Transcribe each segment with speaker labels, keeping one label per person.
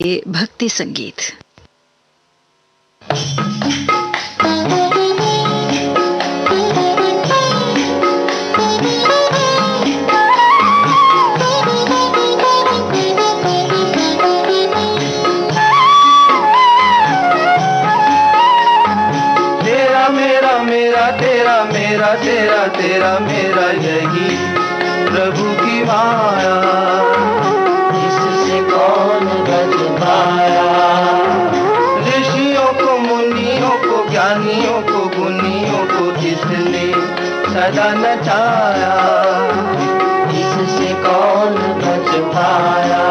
Speaker 1: ये भक्ति संगीत।
Speaker 2: तेरा तेरा मेरा यही प्रभु की माया, इससे कौन बच पाया। ऋषियों को, मुनियों को, ज्ञानियों को, गुनियों को इसने सदा नचाया, इससे कौन बच पाया।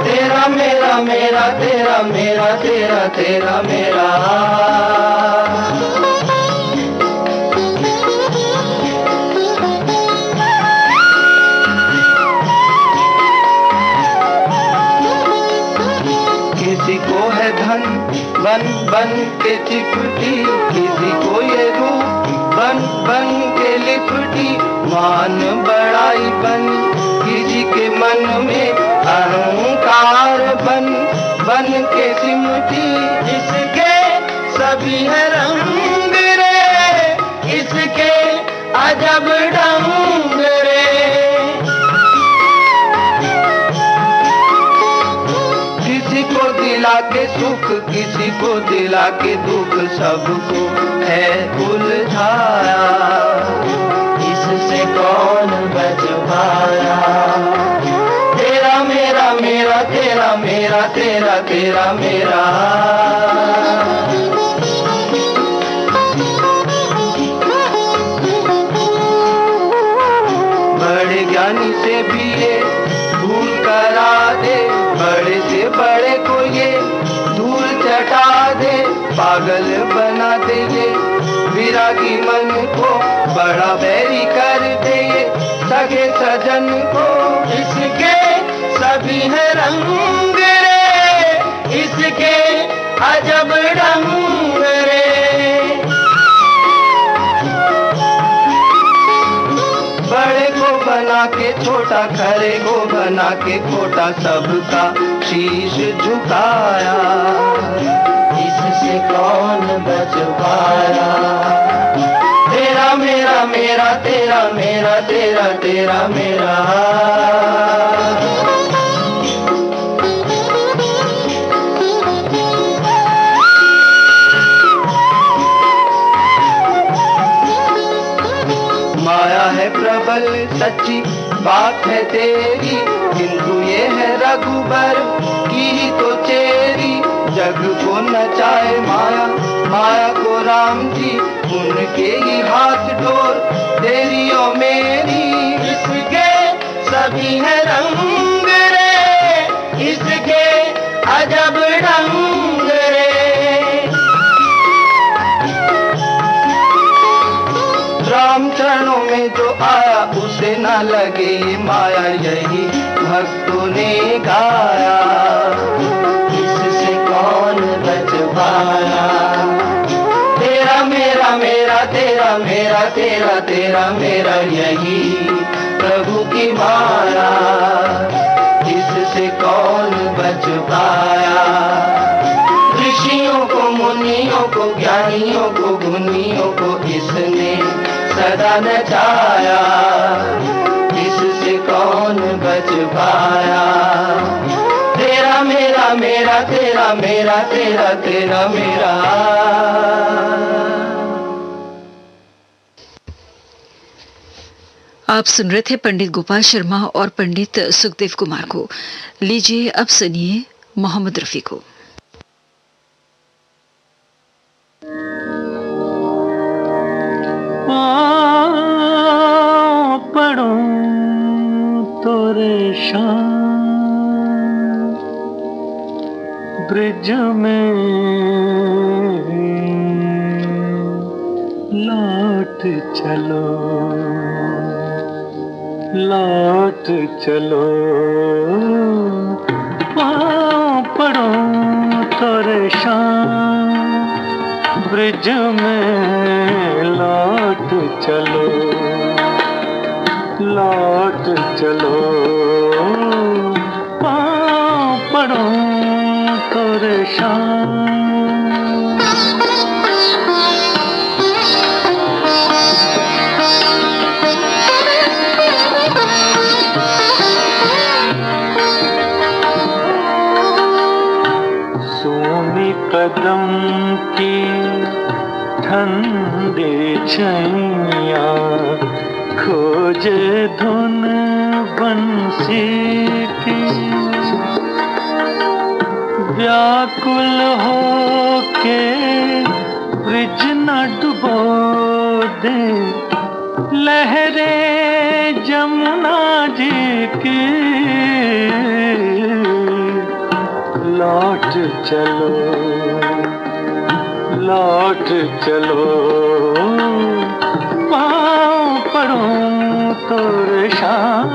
Speaker 2: तेरा मेरा मेरा तेरा मेरा तेरा तेरा मेरा। किसी को है धन बन बन के चिपटी, किसी को ये रूप बन बन के लिपटी। मान बड़ाई बन किसी के मन में अहंकार बन बन के सिमटी। इसके सभी है रंग रे, इसके अजब ढंग रे। किसी को दिला के सुख, किसी को दिला के दुख, सबको है उलझाया, इससे कौन बच पाया। तेरा मेरा मेरा तेरा मेरा तेरा तेरा मेरा। बड़े ज्ञानी से भी ये भूल करा दे, बड़े से बड़े को ये धूल चटा दे। पागल बना दे ये विरागी मन को, बड़ा बैरी कर दे ये सगे सजन को। इसके सभी है रंग रे, इसके अजब ढंग रे। बड़े को बना के छोटा, खरे को बना के खोटा, सबका शीश झुकाया, इससे कौन बच पाया। तेरा मेरा मेरा तेरा मेरा तेरा तेरा मेरा। माया है प्रबल सच्ची बात है तेरी, किंतु ये है रघुबर की ही तो चेरी। जग को नचाए माया, माया को राम जी, उनके ही हाथ डोर तेरी और मेरी। इसके सभी है रंग रे, इसके अजब ढंग रे। राम चरणों में जो आया उसे न लगे माया, यही भक्तों ने गाया, इससे कौन बच पाया। तेरा मेरा मेरा तेरा मेरा तेरा तेरा मेरा यही प्रभु की माया, इससे कौन बच पाया। ऋषियों को, मुनियों को, ज्ञानियों को, गुनियों को इसने सदा नचाया, इससे कौन बच पाया। तेरा मेरा मेरा तेरा मेरा तेरा तेरा मेरा।
Speaker 1: आप सुन रहे थे पंडित गोपाल शर्मा और पंडित सुखदेव कुमार को। लीजिए अब सुनिए मोहम्मद रफी को।
Speaker 3: पढ़ो तोरे शान ब्रिज में लौट चलो, लौट चलो। पढ़ो तोरे शान ब्रिज में लौट चलो, लौट चलो। पढ़ो कदम की ठंडी छैया खोजे धुन बंसी की। व्याकुल हो के ब्रिज न डुबो दे लहरें जमुना जी की। लौट चलो लौट चलो पाँव पड़ूं तोरे शाम।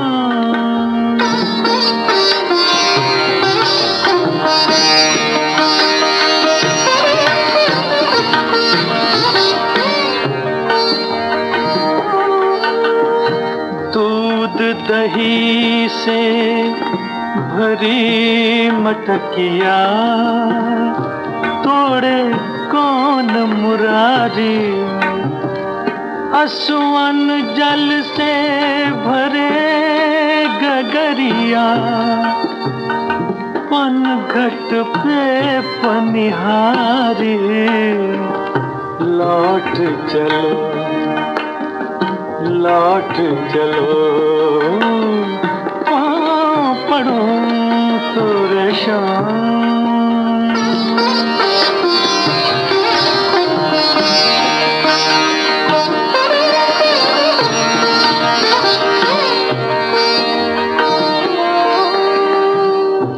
Speaker 3: दूध दही से भरी मटकिया तोड़े कौन मुरारी। असुवन जल से भरे गगरिया पनघट पे पनिहारी। लौट चलो लौट चलो पाँव पड़ूं तोरे शाम।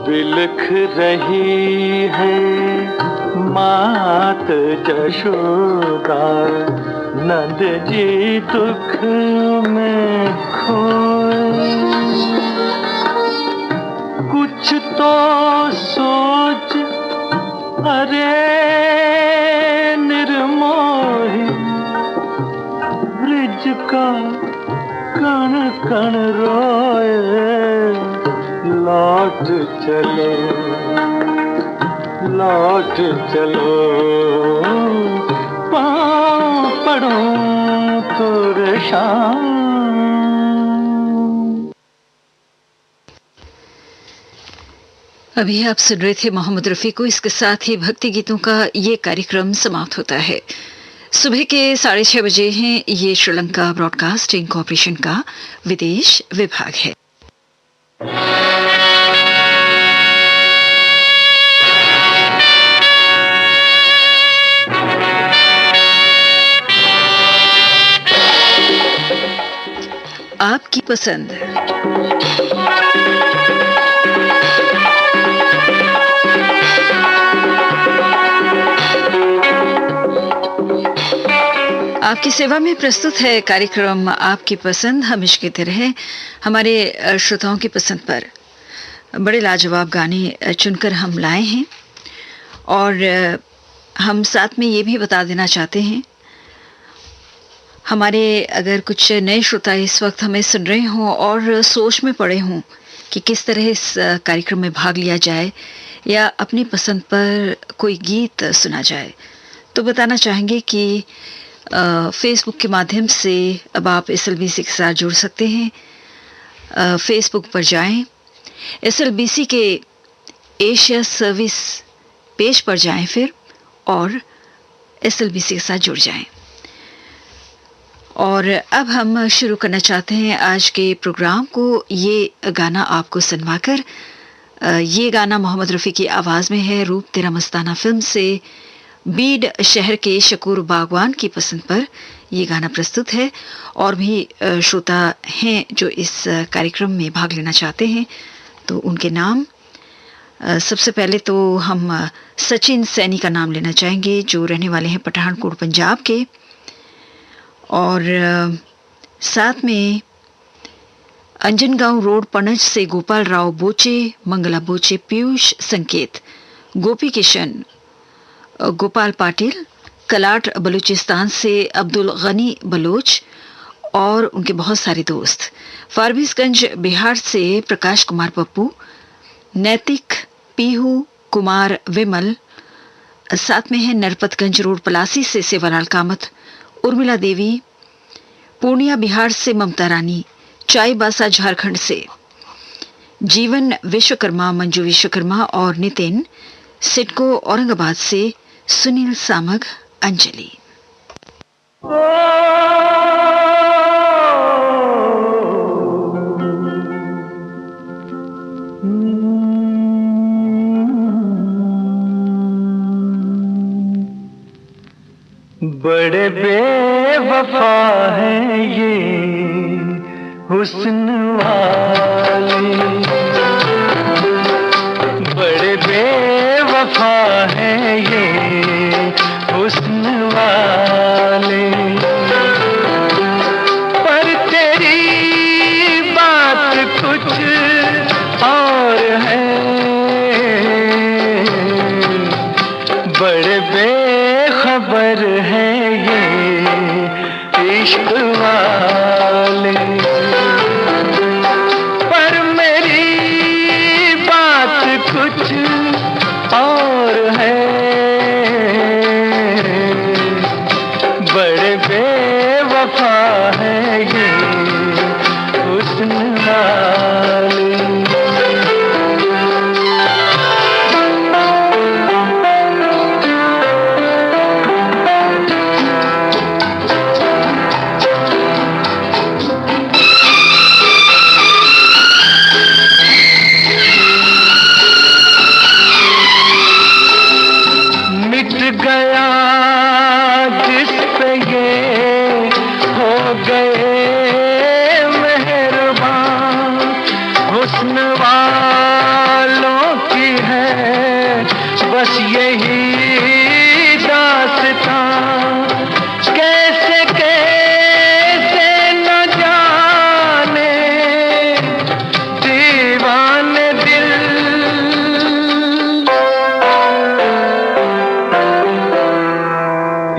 Speaker 3: बिलख रही है मात जशोदा नंद जी दुख में खोए। कुछ तो सोच अरे निर्मोही ब्रिज का कण कण रोए। लौट चलो लौट चलो पाँव पड़ूं तोरे शाम।
Speaker 1: अभी आप सुन रहे थे मोहम्मद रफी को। इसके साथ ही भक्ति गीतों का ये कार्यक्रम समाप्त होता है। सुबह के 6:30 बजे हैं। ये श्रीलंका ब्रॉडकास्टिंग कॉरपोरेशन का विदेश विभाग है। आपकी पसंद। आपकी सेवा में प्रस्तुत है कार्यक्रम आपकी पसंद। हमेशा की तरह हमारे श्रोताओं की पसंद पर बड़े लाजवाब गाने चुनकर हम लाए हैं और हम साथ में ये भी बता देना चाहते हैं, हमारे अगर कुछ नए श्रोता इस वक्त हमें सुन रहे हों और सोच में पड़े हों कि किस तरह इस कार्यक्रम में भाग लिया जाए या अपनी पसंद पर कोई गीत सुना जाए, तो बताना चाहेंगे कि फेसबुक के माध्यम से अब आप SLBC के साथ जुड़ सकते हैं। फेसबुक पर जाएं, SLBC के एशिया सर्विस पेज पर जाएं फिर और SLBC के साथ जुड़ जाएं। और अब हम शुरू करना चाहते हैं आज के प्रोग्राम को ये गाना आपको सुनवाकर। ये गाना मोहम्मद रफ़ी की आवाज़ में है। रूप तेरा मस्ताना फिल्म से बीड शहर के शकूर बागवान की पसंद पर ये गाना प्रस्तुत है। और भी श्रोता हैं जो इस कार्यक्रम में भाग लेना चाहते हैं, तो उनके नाम सबसे पहले तो हम सचिन सैनी का नाम लेना चाहेंगे, जो रहने वाले हैं पठानकोट पंजाब के। और साथ में अंजनगांव रोड पणज से गोपाल राव बोचे, मंगला बोचे, पीयूष संकेत, गोपी किशन, गोपाल पाटिल, कलाट बलूचिस्तान से अब्दुल गनी बलोच और उनके बहुत सारे दोस्त, फारबिसगंज बिहार से प्रकाश कुमार पप्पू, नैतिक, पीहू कुमार विमल, साथ में है नरपतगंज रोड पलासी से सेवालाल कामत, उर्मिला देवी, पूर्णिया बिहार से ममता रानी, चाईबासा झारखंड से जीवन विश्वकर्मा, मंजू विश्वकर्मा और नितिन सिडको औरंगाबाद से सुनील सामग, अंजलि।
Speaker 3: बड़े बेवफा हैं ये हुस्न वाले, बड़े बेवफा हैं ये हुस्न वाले, पर तेरी बात कुछ और है, बड़े बेखबर हैं ये इश्क वाले, पर मेरी बात कुछ और है, बड़े बेवफा हैं ये हुस्न वाले। गया जिस पे ये हो गए मेहरबान, हुस्न वालों की है बस यही दास्तां, कैसे कैसे न जाने दीवाने दिल,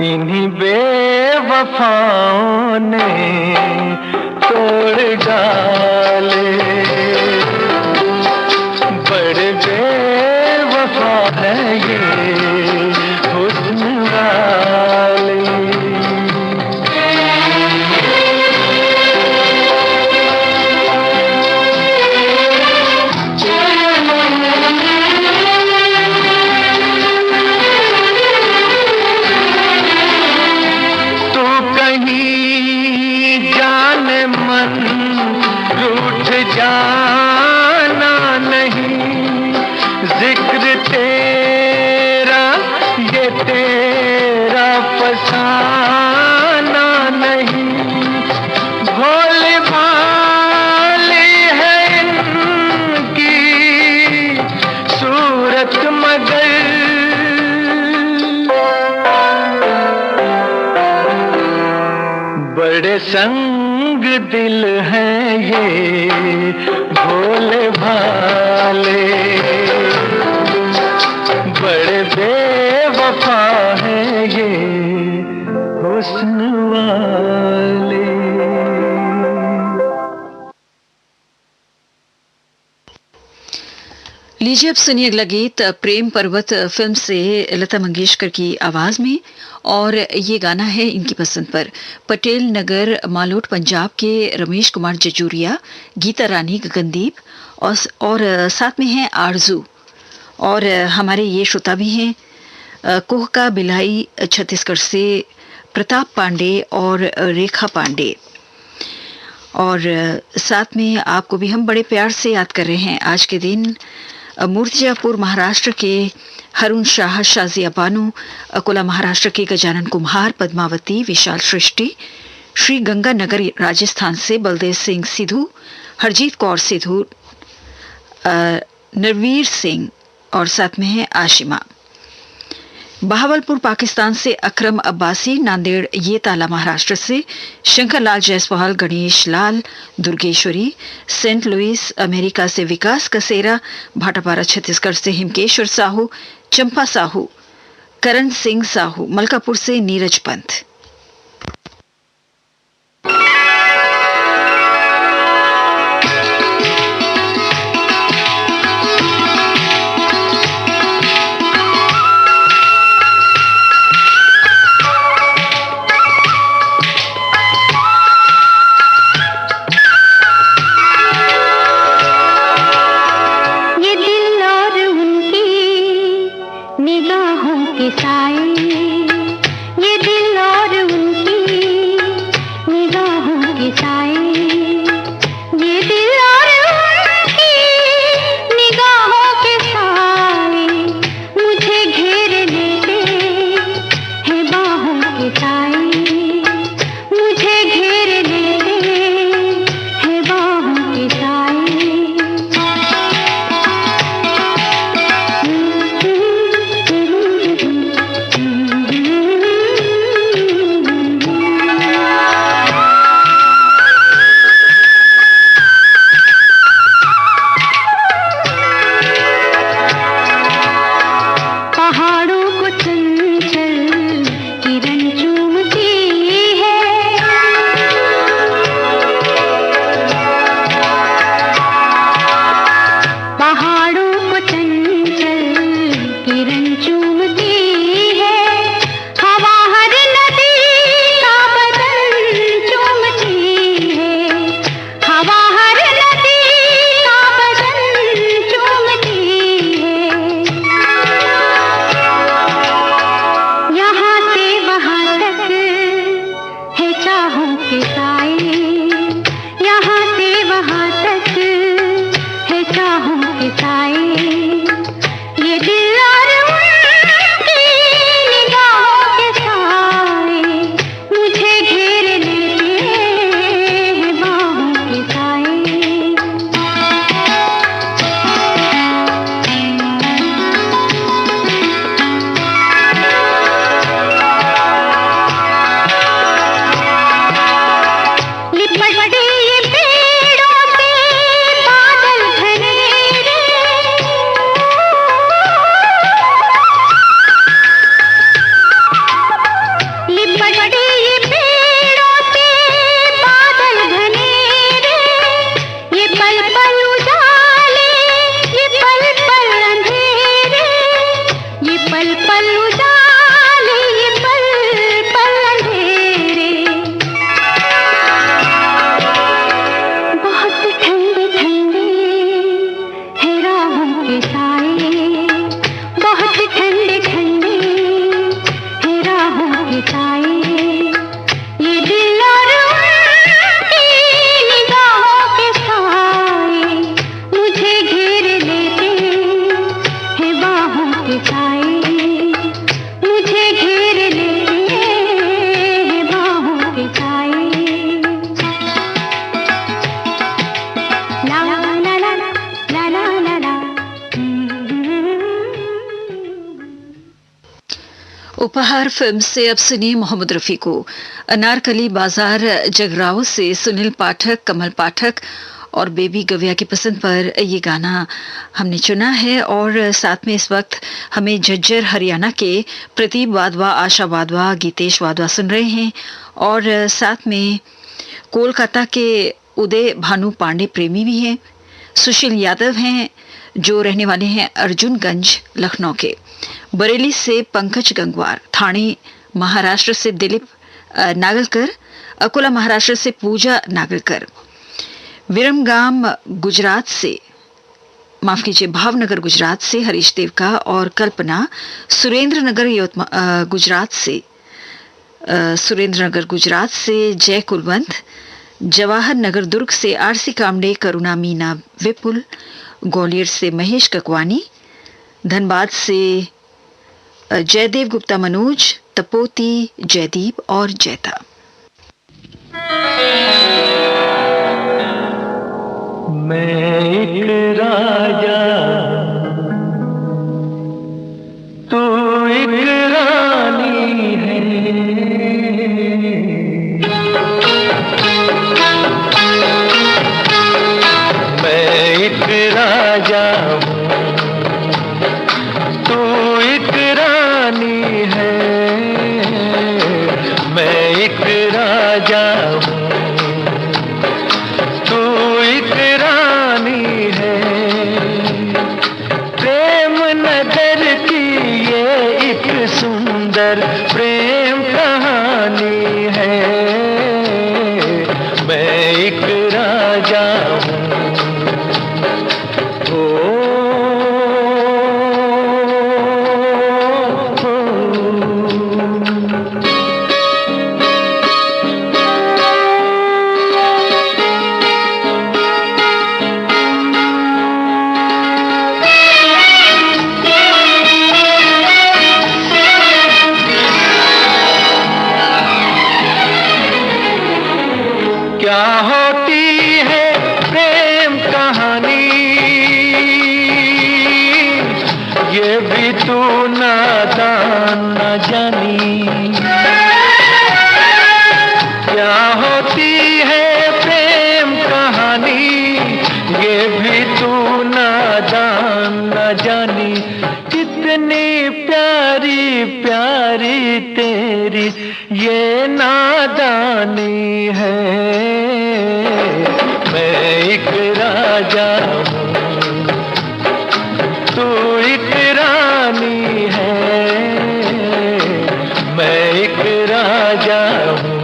Speaker 3: इन्हीं बेवफाओं ने तोड़ डाले, बड़े बेवफा हैं ये हुस्न वाले। मन रूठ जाना नहीं, जिक्र तेरा ये तेरा फसाना नहीं, भोली भाली है इनकी सूरत मगर बड़े संग दिल हैं ये भोले भाले, बड़े बेवफा हैं ये हुस्न वाले।
Speaker 1: लीजिए अब सुनिए अगला गीत प्रेम पर्वत फिल्म से लता मंगेशकर की आवाज में, और ये गाना है इनकी पसंद पर पटेल नगर मालोट पंजाब के रमेश कुमार जजूरिया, गीता रानी, गगनदीप और साथ में हैं आरजू, और हमारे ये श्रोता भी हैं कोहका बिलाई छत्तीसगढ़ से प्रताप पांडे और रेखा पांडे, और साथ में आपको भी हम बड़े प्यार से याद कर रहे हैं आज के दिन मूर्तिजापुर महाराष्ट्र के हरुण शाह, शाजिया बानू, अकोला महाराष्ट्र के गजानन कुम्हार, पद्मावती, विशाल सृष्टि, श्री गंगानगर राजस्थान से बलदेव सिंह सिद्धू, हरजीत कौर सिद्धू, नरवीर सिंह, और साथ में है आशिमा। बहावलपुर पाकिस्तान से अकरम अब्बासी, नांदेड़ ये ताला महाराष्ट्र से Shankar Lal Jaiswal, Ganesh Lal, Durgeshwari, Saint Louis America से विकास कसेरा, भाटापारा छत्तीसगढ़ से हिमकेश्वर साहू, चंपा साहू, करण सिंह साहू, मलकापुर से नीरज पंत।
Speaker 4: के साए, ये दिल और उनकी निगाहों के साए, ये दिल और उनकी निगाहों के साए मुझे घेर लेते हैं बाहों के साए, मुझे घेर लेते हैं बाहों के साए। पहाड़ों को चंचल किरण चूमती है, पहाड़ों को चंचल किरण चूमती है, हवा हर नदी का बदन चूमती है, हवा हर नदी का बदन चूमती है। यहाँ से वहाँ तक है चाहों के साए, यहाँ से वहाँ तक है चाहों के साए, ये दिल और उनकी निगाहों के साए मुझे घेर लेते हैं बाहों के साए। लिपटते ये पेड़ों से बादल घनेरे, लिपटते ये पेड़ों से बादल घनेरे, ये पल पल उजाले, ये पल पल अंधेरे, ये पल पल उजाले, ये पल पल अंधेरे। बहुत ठंडे ठंडे है राहों के साए, बहुत ठंडे ठंडे है राहों के साए, ये दिल और उनकी निगाहों के साए मुझे घेर लेते हैं बाहों के साए, मुझे घेर लेते हैं बाहों के साए। ला ला ला ला ला ला ला।
Speaker 1: उपहार फिल्म से अब सुनिए मोहम्मद रफी को अनारकली बाजार जगराव से सुनील पाठक, कमल पाठक और बेबी गविया की पसंद पर ये गाना हमने चुना है। और साथ में इस वक्त हमें झज्जर हरियाणा के प्रदीप वाधवा, आशा वाधवा, गीतेश वाधवा सुन रहे हैं और साथ में कोलकाता के उदय भानु पांडे प्रेमी भी हैं, सुशील यादव हैं जो रहने वाले हैं अर्जुनगंज लखनऊ के, बरेली से पंकज गंगवार, ठाणे महाराष्ट्र से दिलीप नागलकर, अकोला महाराष्ट्र से पूजा नागलकर, विरमगाम गुजरात से, माफ कीजिए भावनगर गुजरात से हरीश देवका और कल्पना, सुरेंद्रनगर गुजरात से जय कुलवंत, जवाहर नगर दुर्ग से आरसी कामडे, करुणा मीना विपुल, ग्वालियर से महेश ककवानी, धनबाद से जयदेव गुप्ता मनोज, तपोती जयदीप और जैता।
Speaker 3: मैं एक राजा, तू एक रानी है, मैं एक राजा हूँ, तू एक रानी है, मैं एक राजा हूँ, तू एक रानी है। भी तू नादान न जानी, क्या होती है प्रेम कहानी, ये भी तू नादान न जानी। कितनी प्यारी प्यारी तेरी ये नादानी है। मैं एक राजा हूँ, तू एक रानी है। मैं एक राजा हूँ।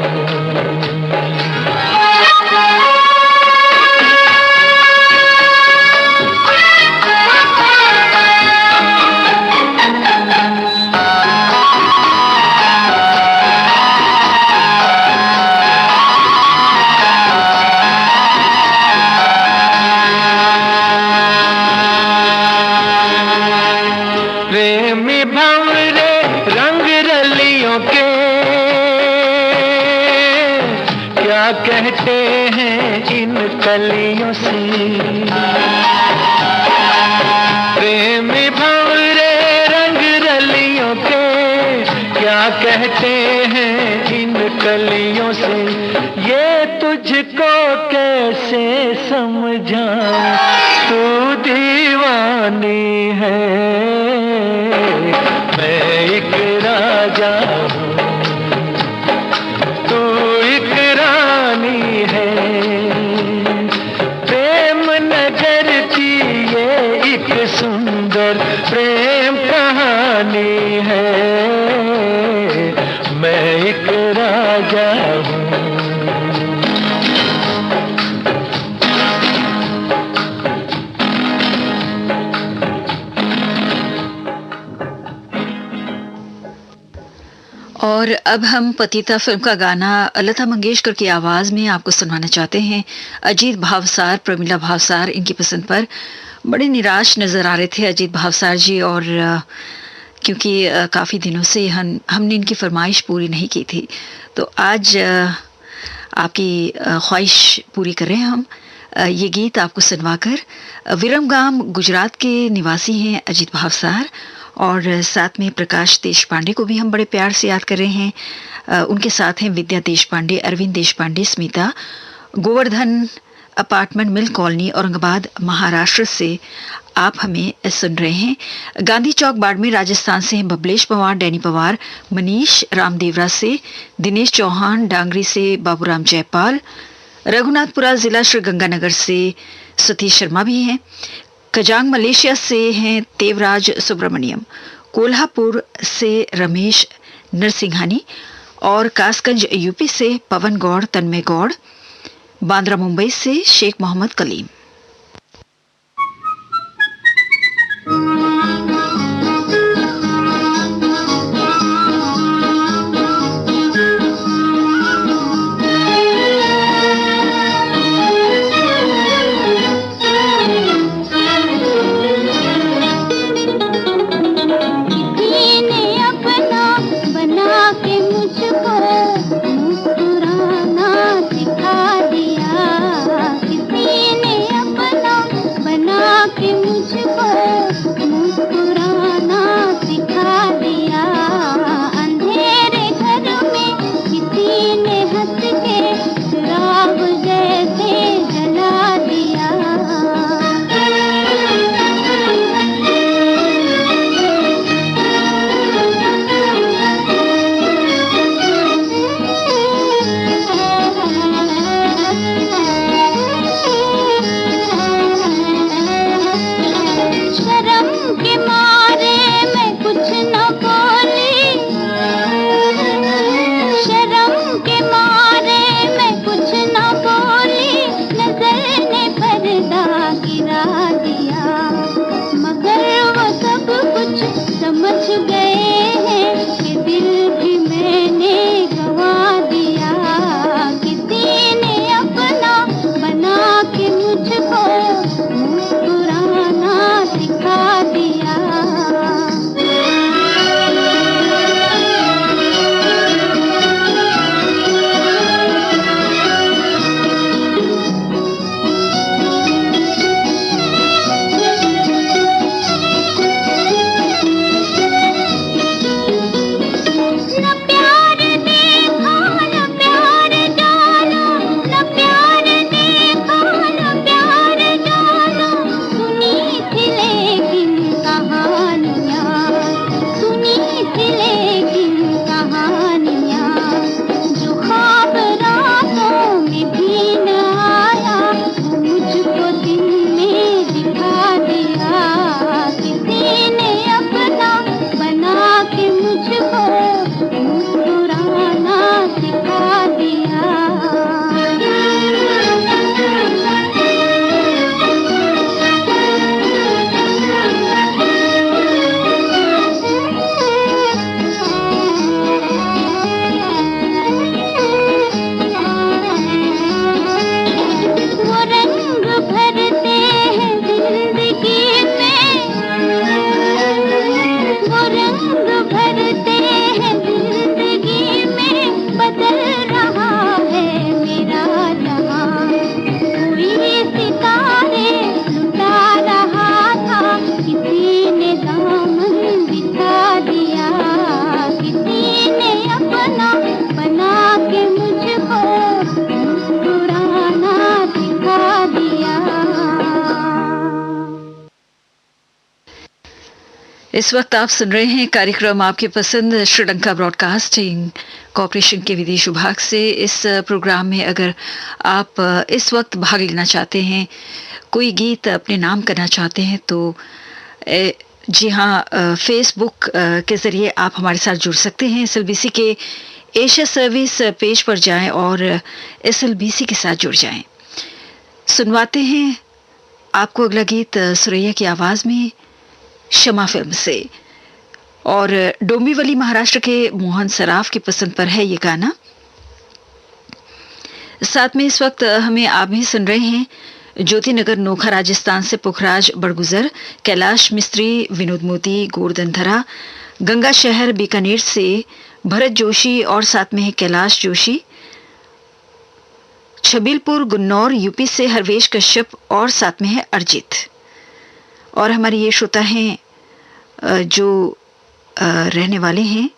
Speaker 3: प्रेमी भंवरे रंग रलियों के क्या कहते हैं इन कलियों से। प्रेमी भंवरे रंग रलियों के क्या कहते हैं इन कलियों से। ये तुझको कैसे समझाऊं, तू दीवानी है। मैं एक राजा हूँ, तू एक रानी है। प्रेम नगर की ये एक सुंदर प्रेम कहानी है। मैं एक राजा हूँ।
Speaker 1: और अब हम पतिता फिल्म का गाना लता मंगेशकर की आवाज में आपको सुनवाना चाहते हैं। अजीत भावसार, प्रमिला भावसार इनकी पसंद पर बड़े निराश नजर आ रहे थे अजीत भावसार जी, और क्योंकि काफ़ी दिनों से हमने इनकी फरमाइश पूरी नहीं की थी, तो आज आपकी ख्वाहिश पूरी कर रहे हैं हम। ये गीत आपको सुनवाकर। विरमगाम गुजरात के निवासी हैं अजीत भावसार, और साथ में प्रकाश देशपांडे को भी हम बड़े प्यार से याद कर रहे हैं। उनके साथ हैं Vidya Deshpande, Arvind Deshpande, Smita. Govardhan apartment mill colony, Aurangabad, Maharashtra से आप हमें सुन रहे हैं। गांधी चौक बाड़मेर राजस्थान से हैं बबलेश पवार, डैनी पवार, मनीष रामदेवरा से, दिनेश चौहान डांगरी से, बाबूराम जयपाल, रघुनाथपुरा जिला श्रीगंगानगर से सतीश शर्मा भी हैं। कजांग मलेशिया से हैं तेवराज सुब्रमण्यम, कोल्हापुर से रमेश नरसिंघानी, और कासगंज यूपी से पवन गौड़, तन्मय गौड़, बांद्रा मुंबई से शेख मोहम्मद कलीम।
Speaker 4: मुस्कुराना सिखा दिया किसी ने।
Speaker 1: इस वक्त आप सुन रहे हैं कार्यक्रम आपकी पसंद श्रीलंका ब्रॉडकास्टिंग कॉरपोरेशन के विदेश विभाग से। इस प्रोग्राम में अगर आप इस वक्त भाग लेना चाहते हैं, कोई गीत अपने नाम करना चाहते हैं, तो जी हाँ, फेसबुक के ज़रिए आप हमारे साथ जुड़ सकते हैं। SLBC के एशिया सर्विस पेज पर जाएं और SLBC के साथ जुड़ जाएं। सुनवाते हैं आपको अगला गीत सुरैया की आवाज़ में, शमा फिल्म से, और डोंबिवली महाराष्ट्र के मोहन सराफ की पसंद पर है ये गाना। साथ में इस वक्त हमें आप भी सुन रहे हैं ज्योतिनगर नोखा राजस्थान से पुखराज बड़गुजर, कैलाश मिस्त्री, विनोद मोदी, गोवर्धन धरा, गंगा शहर बीकानेर से भरत जोशी, और साथ में है कैलाश जोशी, छबीलपुर गुन्नौर यूपी से हरवेश कश्यप, और साथ में है अरजीत। और हमारे ये श्रोता हैं जो रहने वाले हैं,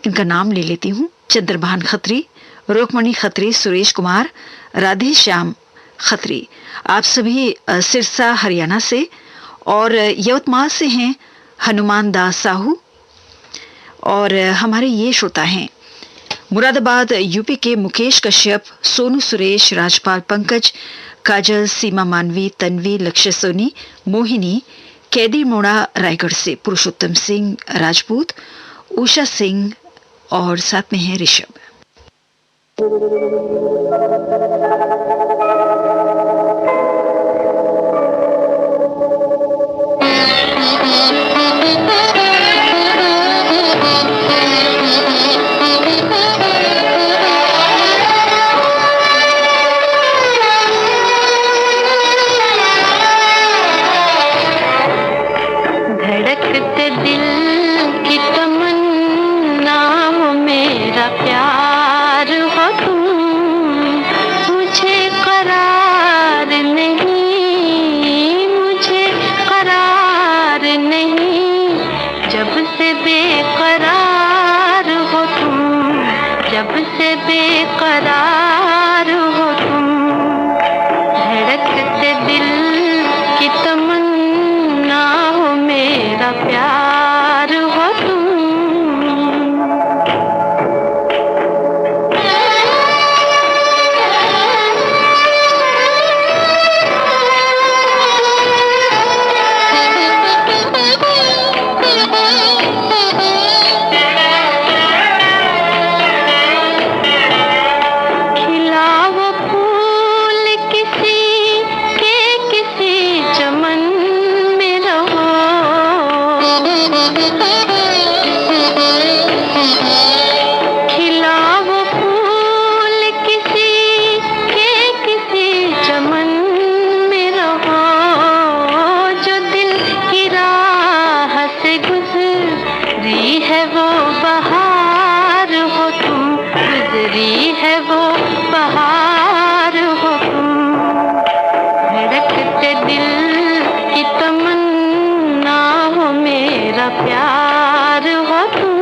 Speaker 1: इनका नाम ले लेती हूँ। चंद्रभान खत्री, रुकमणि खत्री, सुरेश कुमार, राधे श्याम खत्री, आप सभी सिरसा हरियाणा से, और यवतमाल से हैं हनुमान दास साहू। और हमारे ये श्रोता हैं मुरादाबाद यूपी के मुकेश कश्यप, सोनू सुरेश, राजपाल पंकज, काजल, सीमा मानवी, तन्वी, लक्ष्य सोनी, मोहिनी, कैदी मोड़ा रायगढ़ से पुरुषोत्तम सिंह राजपूत, उषा सिंह, और साथ में है ऋषभ।
Speaker 5: धड़कते दिल की तमन्ना हो मेरा प्यार हो तुम, मुझे करार नहीं, मुझे करार नहीं, जब से बेकरार हो तुम, जब से बेकरार हो तुम, धड़कते दिल की तमन्ना हो मेरा प्यार हो तुम। खिला वो फूल किसी के किसी चमन में रहो, खिला वो फूल किसी के किसी चमन में रहो, जो दिल की राह से गुजरी है वो बहार हो तुम, गुजरी है वो बहार हो तुम, धड़कते दिल की तमन्ना हो मेरा प्यार हो तुम।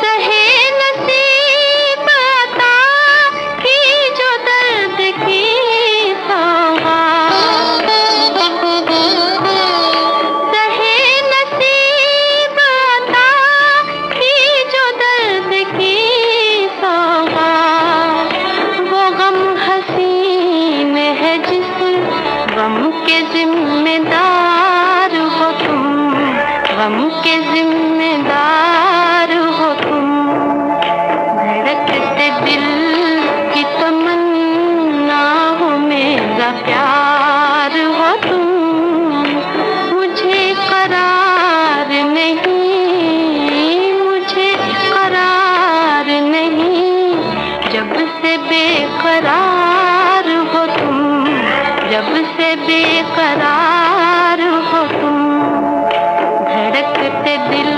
Speaker 5: ज़हे नसीब अता की जो दर्द की सौगात, ज़हे नसीब अता की जो दर्द की सौगात, वो गम हसीन है जिस गम के जिम्मेदार हो तुम, गम के जिम्मेदार हो तुम, धड़कते दिल की तमन्ना हो मेरा प्यार हो तुम, मुझे करार नहीं, मुझे करार नहीं, जब से बेकरार हो तुम, जब से बेकरार हो तुम, धड़कते दिल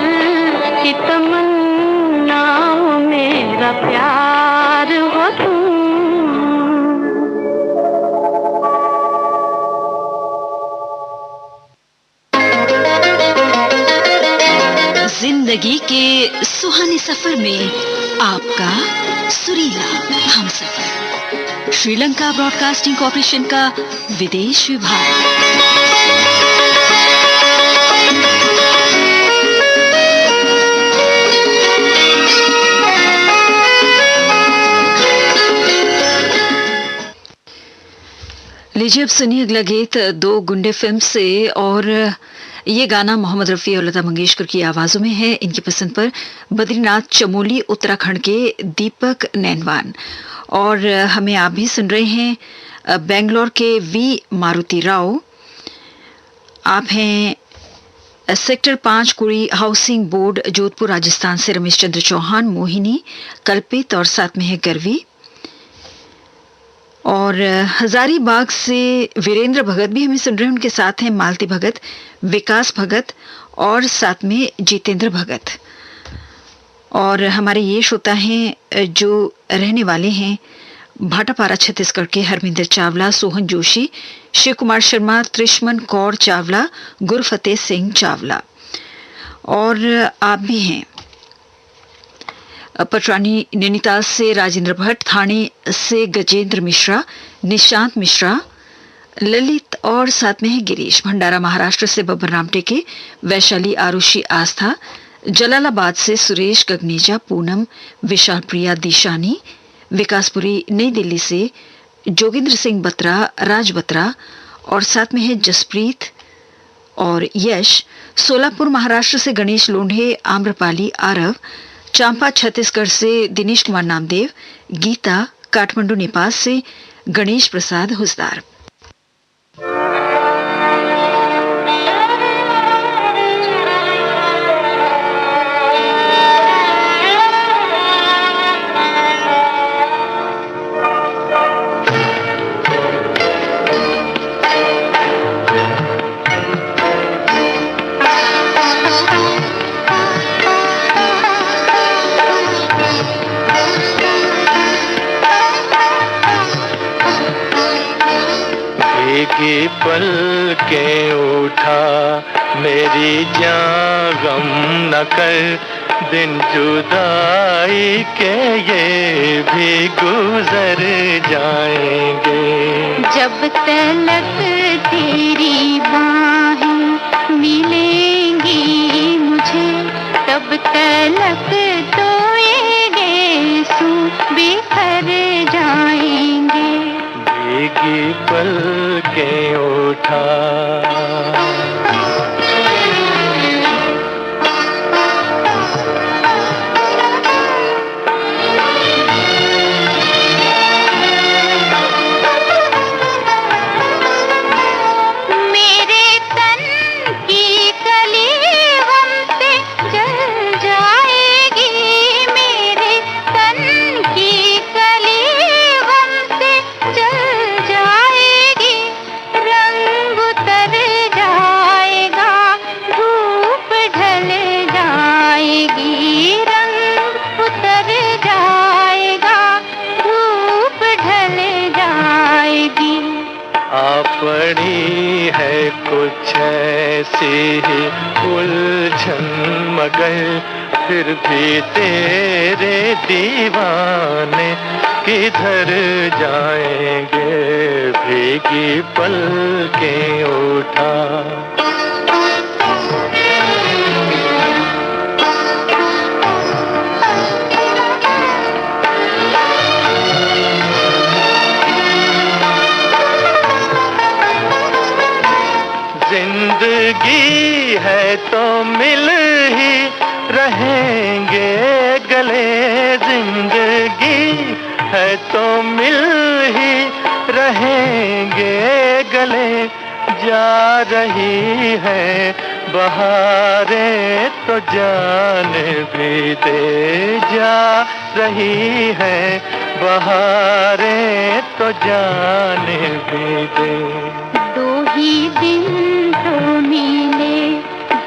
Speaker 5: की तमन्ना हो मेरा प्यार हो तुम।
Speaker 1: जिंदगी के सुहाने सफर में आपका सुरीला हमसफर। श्रीलंका ब्रॉडकास्टिंग कॉर्पोरेशन का विदेश विभाग। लीजिए अब सुनिए अगला गीत दो गुंडे फिल्म से, और ये गाना मोहम्मद रफ़ी और लता मंगेशकर की आवाजों में है। इनकी पसंद पर बद्रीनाथ चमोली उत्तराखंड के दीपक नैनवान, और हमें आप भी सुन रहे हैं बेंगलोर के वी मारुति राव। आप हैं सेक्टर 5 कुड़ी हाउसिंग बोर्ड जोधपुर राजस्थान से रमेश चंद्र चौहान, मोहिनी, कल्पित और साथ में है गर्वी। और हजारीबाग से वीरेंद्र भगत भी हमें सुन रहे हैं, उनके साथ हैं मालती भगत, विकास भगत और साथ में जितेंद्र भगत। और हमारे ये श्रोता हैं जो रहने वाले हैं भाटापारा छत्तीसगढ़ के हरमिंदर चावला, सोहन जोशी, शिव कुमार शर्मा, त्रिशमन कौर चावला, गुरफतेह सिंह चावला। और आप भी हैं पटरानी नैनीताल से राजेंद्र भट्ट, थाने से गजेंद्र मिश्रा, निशांत मिश्रा, ललित और साथ में है गिरीश। भंडारा महाराष्ट्र से बब्बर राम टेके, वैशाली आरुषि आस्था, जलालाबाद से सुरेश गगनेजा, पूनम, विशाल प्रिया दिशानी, विकासपुरी नई दिल्ली से जोगिंद्र सिंह बत्रा, राज बत्रा और साथ में है जसप्रीत और यश। सोलापुर महाराष्ट्र से गणेश लोंढे, आम्रपाली आरव, चांपा छत्तीसगढ़ से दिनेश कुमार नामदेव, गीता, काठमांडू नेपाल से गणेश प्रसाद हुसदार।
Speaker 3: की पल के उठा मेरी जान गम न कर, दिन जुदाई के ये भी गुजर जाएंगे।
Speaker 5: जब तलक तेरी बाहें मिलेंगी मुझे, तब तलक तो ये गेसू बिखर जाएंगे।
Speaker 3: भीगी पल के उठा पड़ी है कुछ ऐसी ही उलझन, मगर फिर भी तेरे दीवाने किधर जाएंगे। भीगी पल के उठा जिंदगी है तो मिल ही रहेंगे गले, जिंदगी है तो मिल ही रहेंगे गले। जा रही है बहारें तो जान भी दे, जा रही है बहारें तो जान भी दे।
Speaker 5: दो ही दिन तो मिले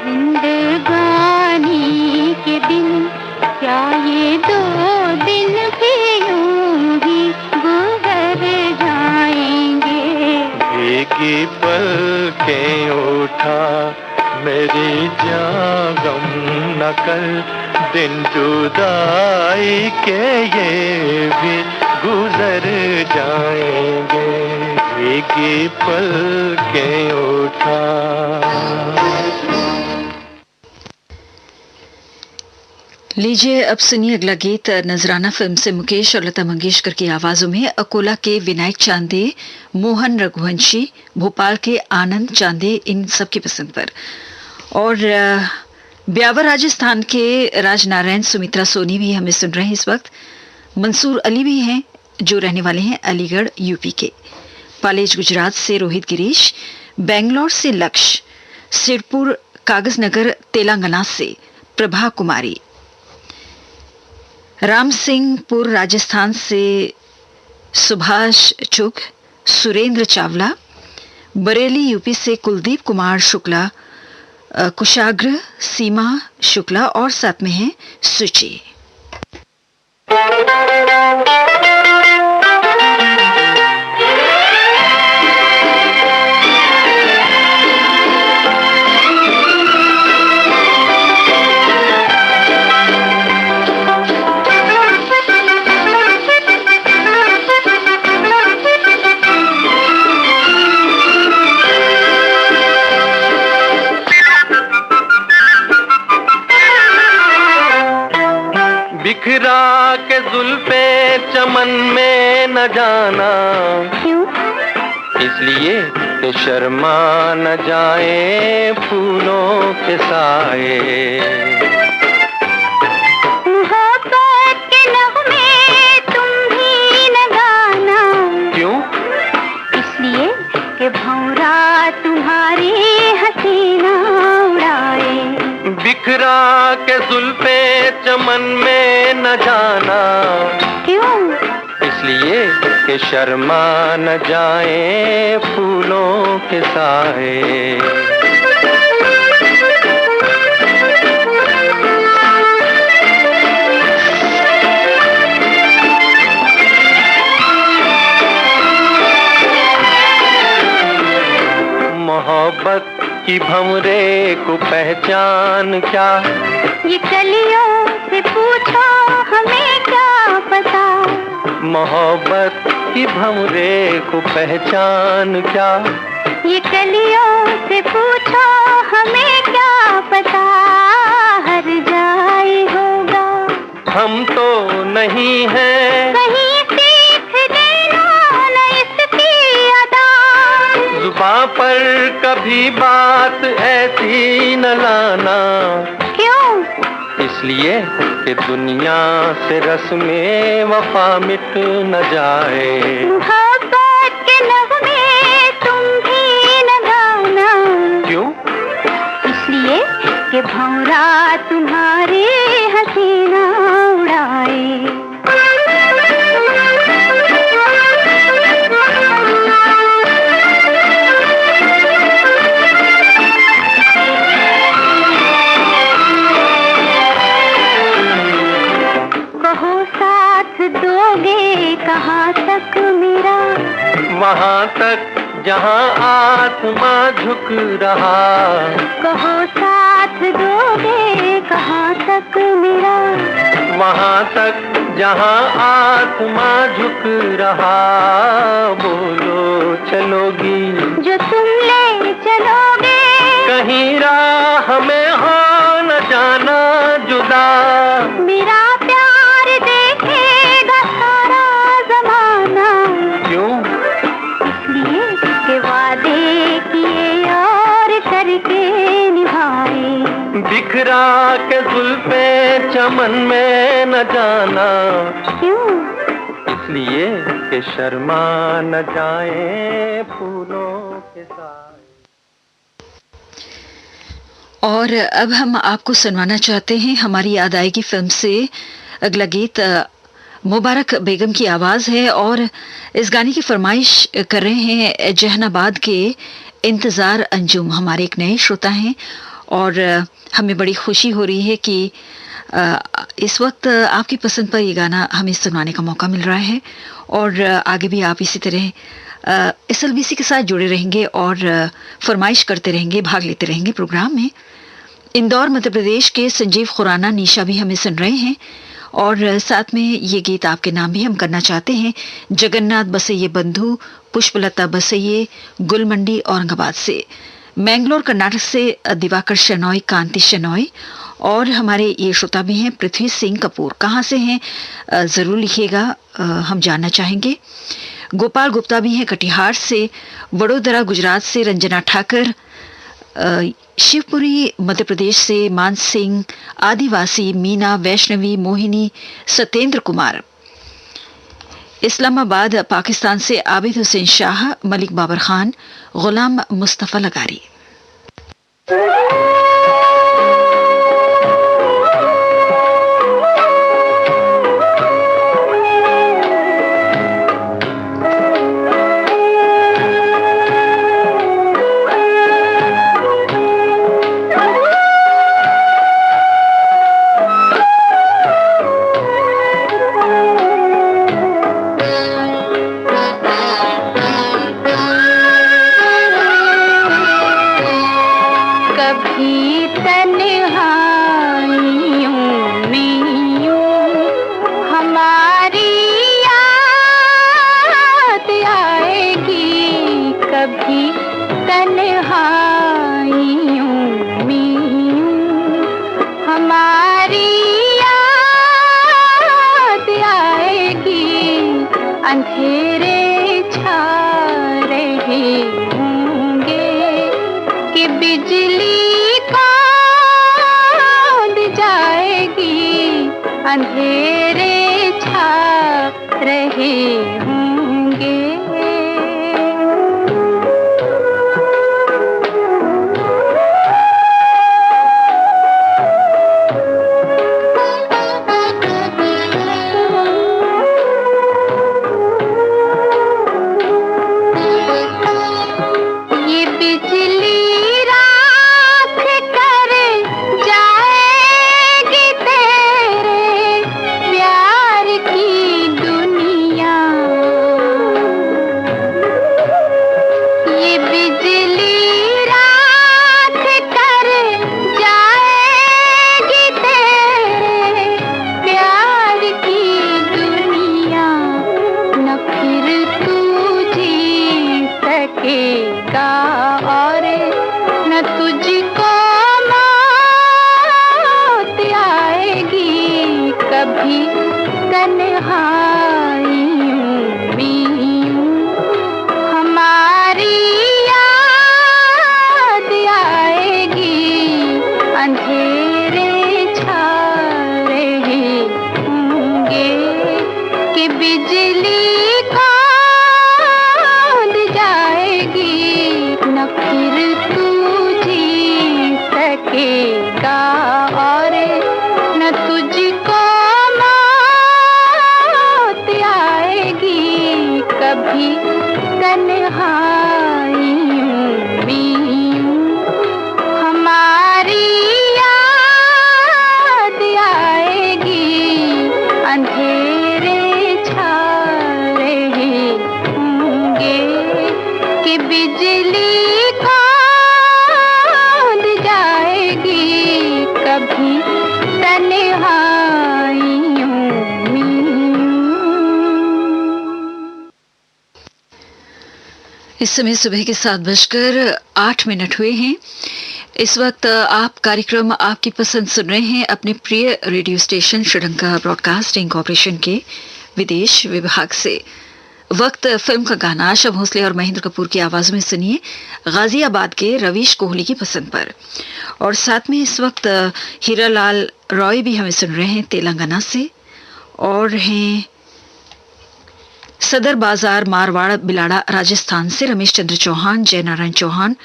Speaker 5: जिंदगानी के दिन, क्या ये दो दिन भी यूं ही गुजर जाएंगे।
Speaker 3: भीगी पल के उठा मेरी जान गम न कर, दिन जुदाई के ये भी गुजर जाएंगे, भीगी पलकें उठा।
Speaker 1: लीजिए अब सुनिए अगला गीत नजराना फिल्म से मुकेश और लता मंगेशकर की आवाजों में अकोला के विनायक चांदे, मोहन रघुवंशी, भोपाल के आनंद चांदे, इन सब की पसंद पर। और ब्यावर राजस्थान के राजनारायण सुमित्रा सोनी भी हमें सुन रहे हैं इस वक्त। मंसूर अली भी हैं जो रहने वाले हैं अलीगढ़ यूपी के। पालेज गुजरात से रोहित गिरीश, बेंगलोर से लक्ष्य, सिरपुर कागज नगर तेलंगाना से प्रभा कुमारी, राम सिंहपुर राजस्थान से सुभाष चुग, सुरेंद्र चावला, बरेली यूपी से कुलदीप कुमार शुक्ला, कुशाग्र सीमा शुक्ला और साथ में है सुचि।
Speaker 3: बिखरा के जुल्फे चमन में न जाना,
Speaker 5: क्यों?
Speaker 3: इसलिए कि शर्मा न जाए फूलों के साए।
Speaker 5: मोहब्बत के नगमे तुम भी न गाना,
Speaker 3: क्यों?
Speaker 5: इसलिए कि भंवरा तुम्हारी हसीना उड़ाए।
Speaker 3: बिखरा के जुल्फे चमन में न जाना,
Speaker 5: क्यों?
Speaker 3: इसलिए कि शर्मा न जाए फूलों के साए। मोहब्बत की भंवरे को पहचान क्या,
Speaker 5: ये कलियों से पूछो हमें क्या पता।
Speaker 3: मोहब्बत की भंवरे को पहचान क्या,
Speaker 5: ये कलियों से पूछो हमें क्या पता। हर जाए होगा
Speaker 3: हम तो नहीं हैं,
Speaker 5: कहीं सीख लेना न इसकी अदा।
Speaker 3: जुबां पर कभी बात ऐसी न लाना,
Speaker 5: क्यों?
Speaker 3: इसलिए कि दुनिया से रस्में वफा मिट न जाए।
Speaker 5: मोहब्बत के नगमे तुम भी न गाना,
Speaker 3: क्यों?
Speaker 5: इसलिए कि भंवरा तुम्हारी हसीना उड़ाए। दोगे कहाँ तक मेरा,
Speaker 3: वहाँ तक जहाँ आसमां झुक रहा।
Speaker 5: कहो साथ दोगे कहाँ तक मेरा,
Speaker 3: वहाँ तक जहाँ आसमां झुक रहा। बोलो चलोगी
Speaker 5: जो तुम ले चलोगे,
Speaker 3: कहीं राह में हो न जाना जुदा।
Speaker 5: मेरा प्यार देखेगा सारा जमाना,
Speaker 3: क्यों?
Speaker 5: इसलिए कि वादे किए और करके निभाए।
Speaker 3: बिखरा के जुल्फे चमन में न जाना,
Speaker 5: क्यों?
Speaker 3: इसलिए कि शर्मा न जाए फूलों के साथ।
Speaker 1: और अब हम आपको सुनवाना चाहते हैं हमारी याद आएगी फिल्म से अगला गीत। मुबारक बेगम की आवाज़ है और इस गाने की फरमाइश कर रहे हैं जहानाबाद के इंतज़ार अंजुम, हमारे एक नए श्रोता हैं और हमें बड़ी खुशी हो रही है कि इस वक्त आपकी पसंद पर ये गाना हमें सुनवाने का मौका मिल रहा है और आगे भी आप इसी तरह SLBC के साथ जुड़े रहेंगे और फरमाइश करते रहेंगे, भाग लेते रहेंगे प्रोग्राम में। इंदौर मध्य प्रदेश के संजीव खुराना निशा भी हमें सुन रहे हैं और साथ में ये गीत आपके नाम भी हम करना चाहते हैं। जगन्नाथ बसैये बंधु, पुष्पलता बसैये गुलमंडी औरंगाबाद से, मैंगलोर कर्नाटक से दिवाकर शनॉय, कांति शनॉय, और हमारे ये श्रोता भी हैं पृथ्वी सिंह कपूर। कहाँ से हैं ज़रूर लिखिएगा, हम जानना चाहेंगे। गोपाल गुप्ता भी हैं कटिहार से, वडोदरा गुजरात से रंजना ठाकर, शिवपुरी मध्य प्रदेश से मान सिंह, आदिवासी मीना, वैष्णवी, मोहिनी, सत्येंद्र कुमार, इस्लामाबाद पाकिस्तान से आबिद हुसैन शाह, मलिक बाबर खान, गुलाम मुस्तफ़ा लगारी। इस समय सुबह के 7:08 हुए हैं। इस वक्त आप कार्यक्रम आपकी पसंद सुन रहे हैं अपने प्रिय radio station Sri Lanka broadcasting corporation के विदेश विभाग से। वक्त फिल्म का गाना आशा भोसले और महेंद्र कपूर की आवाज में सुनिए, गाजियाबाद के रवीश कोहली की पसंद पर। और साथ में इस वक्त हीरालाल रॉय भी हमें सुन रहे हैं तेलंगाना से, और हैं सदर बाजार मारवाड़ बिलाड़ा राजस्थान से रमेश चंद्र चौहान, जय नारायण चौहान,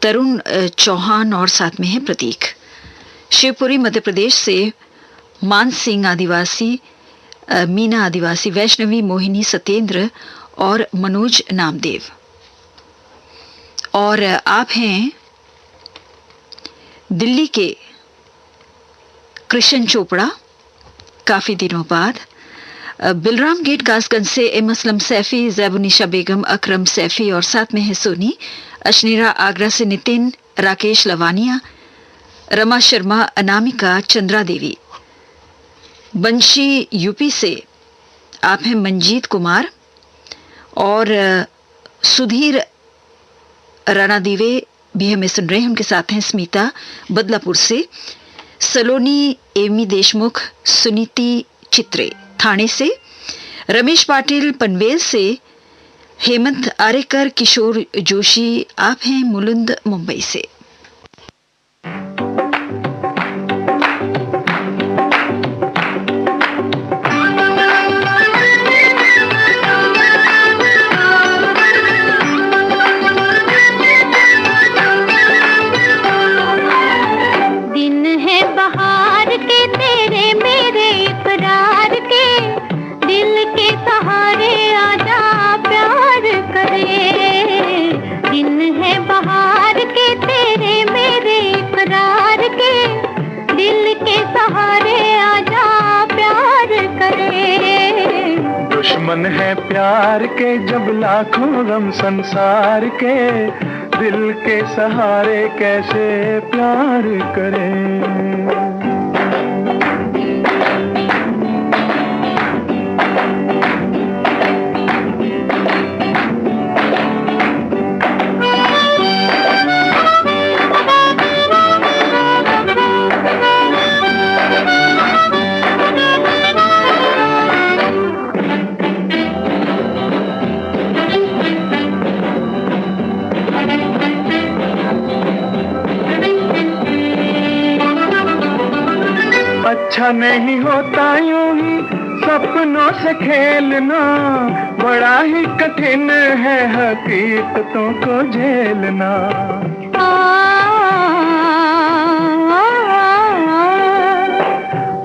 Speaker 1: तरुण चौहान, और साथ में है प्रतीक। शिवपुरी मध्य प्रदेश से मान सिंह आदिवासी, मीना आदिवासी, वैष्णवी, मोहिनी, सत्येंद्र और मनोज नामदेव। और आप हैं दिल्ली के कृष्ण चोपड़ा, काफी दिनों बाद बिलराम गेट कासगंज से एम असलम सैफी, जैबुनिशा बेगम, अकरम सैफी और साथ में है सोनी। अशनीरा आगरा से नितिन, राकेश लवानिया, रमा शर्मा, अनामिका, चंद्रा देवी। बंशी यूपी से आप हैं मंजीत कुमार और सुधीर राणा दीवे भी हमें सुन रहे हैं। उनके साथ हैं स्मिता बदलापुर से, सलोनी एमी देशमुख, सुनीति चित्रे थाने से, रमेश पाटिल पनवेल से, हेमंत आरेकर, किशोर जोशी आप हैं मुलुंद मुंबई से।
Speaker 3: दुश्मन है प्यार के जब लाखों गम संसार के, दिल के सहारे कैसे प्यार करें। अच्छा नहीं होता यूं ही सपनों से खेलना, बड़ा ही कठिन है हकीकतों को झेलना।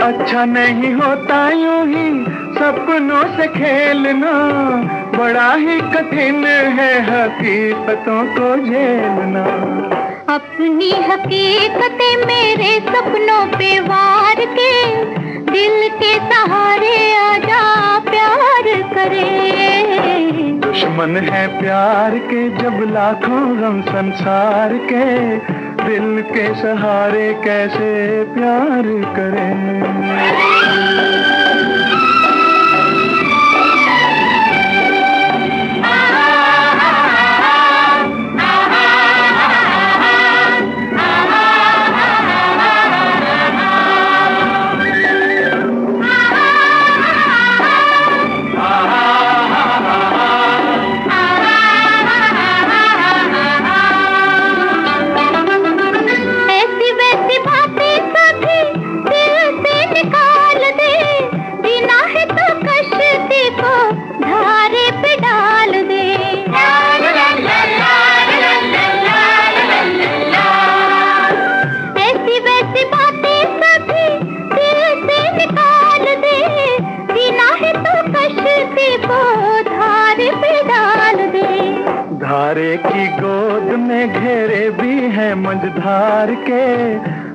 Speaker 3: अच्छा नहीं होता यूं ही सपनों से खेलना, बड़ा ही कठिन है हकीकतों को झेलना।
Speaker 5: अपनी हकीकतें मेरे सपनों पे वार के, दिल के सहारे आजा प्यार करे।
Speaker 3: दुश्मन है प्यार के जब लाखों गम संसार के, दिल के सहारे कैसे प्यार करें। धारे की गोद में घेरे भी हैं मझधार के,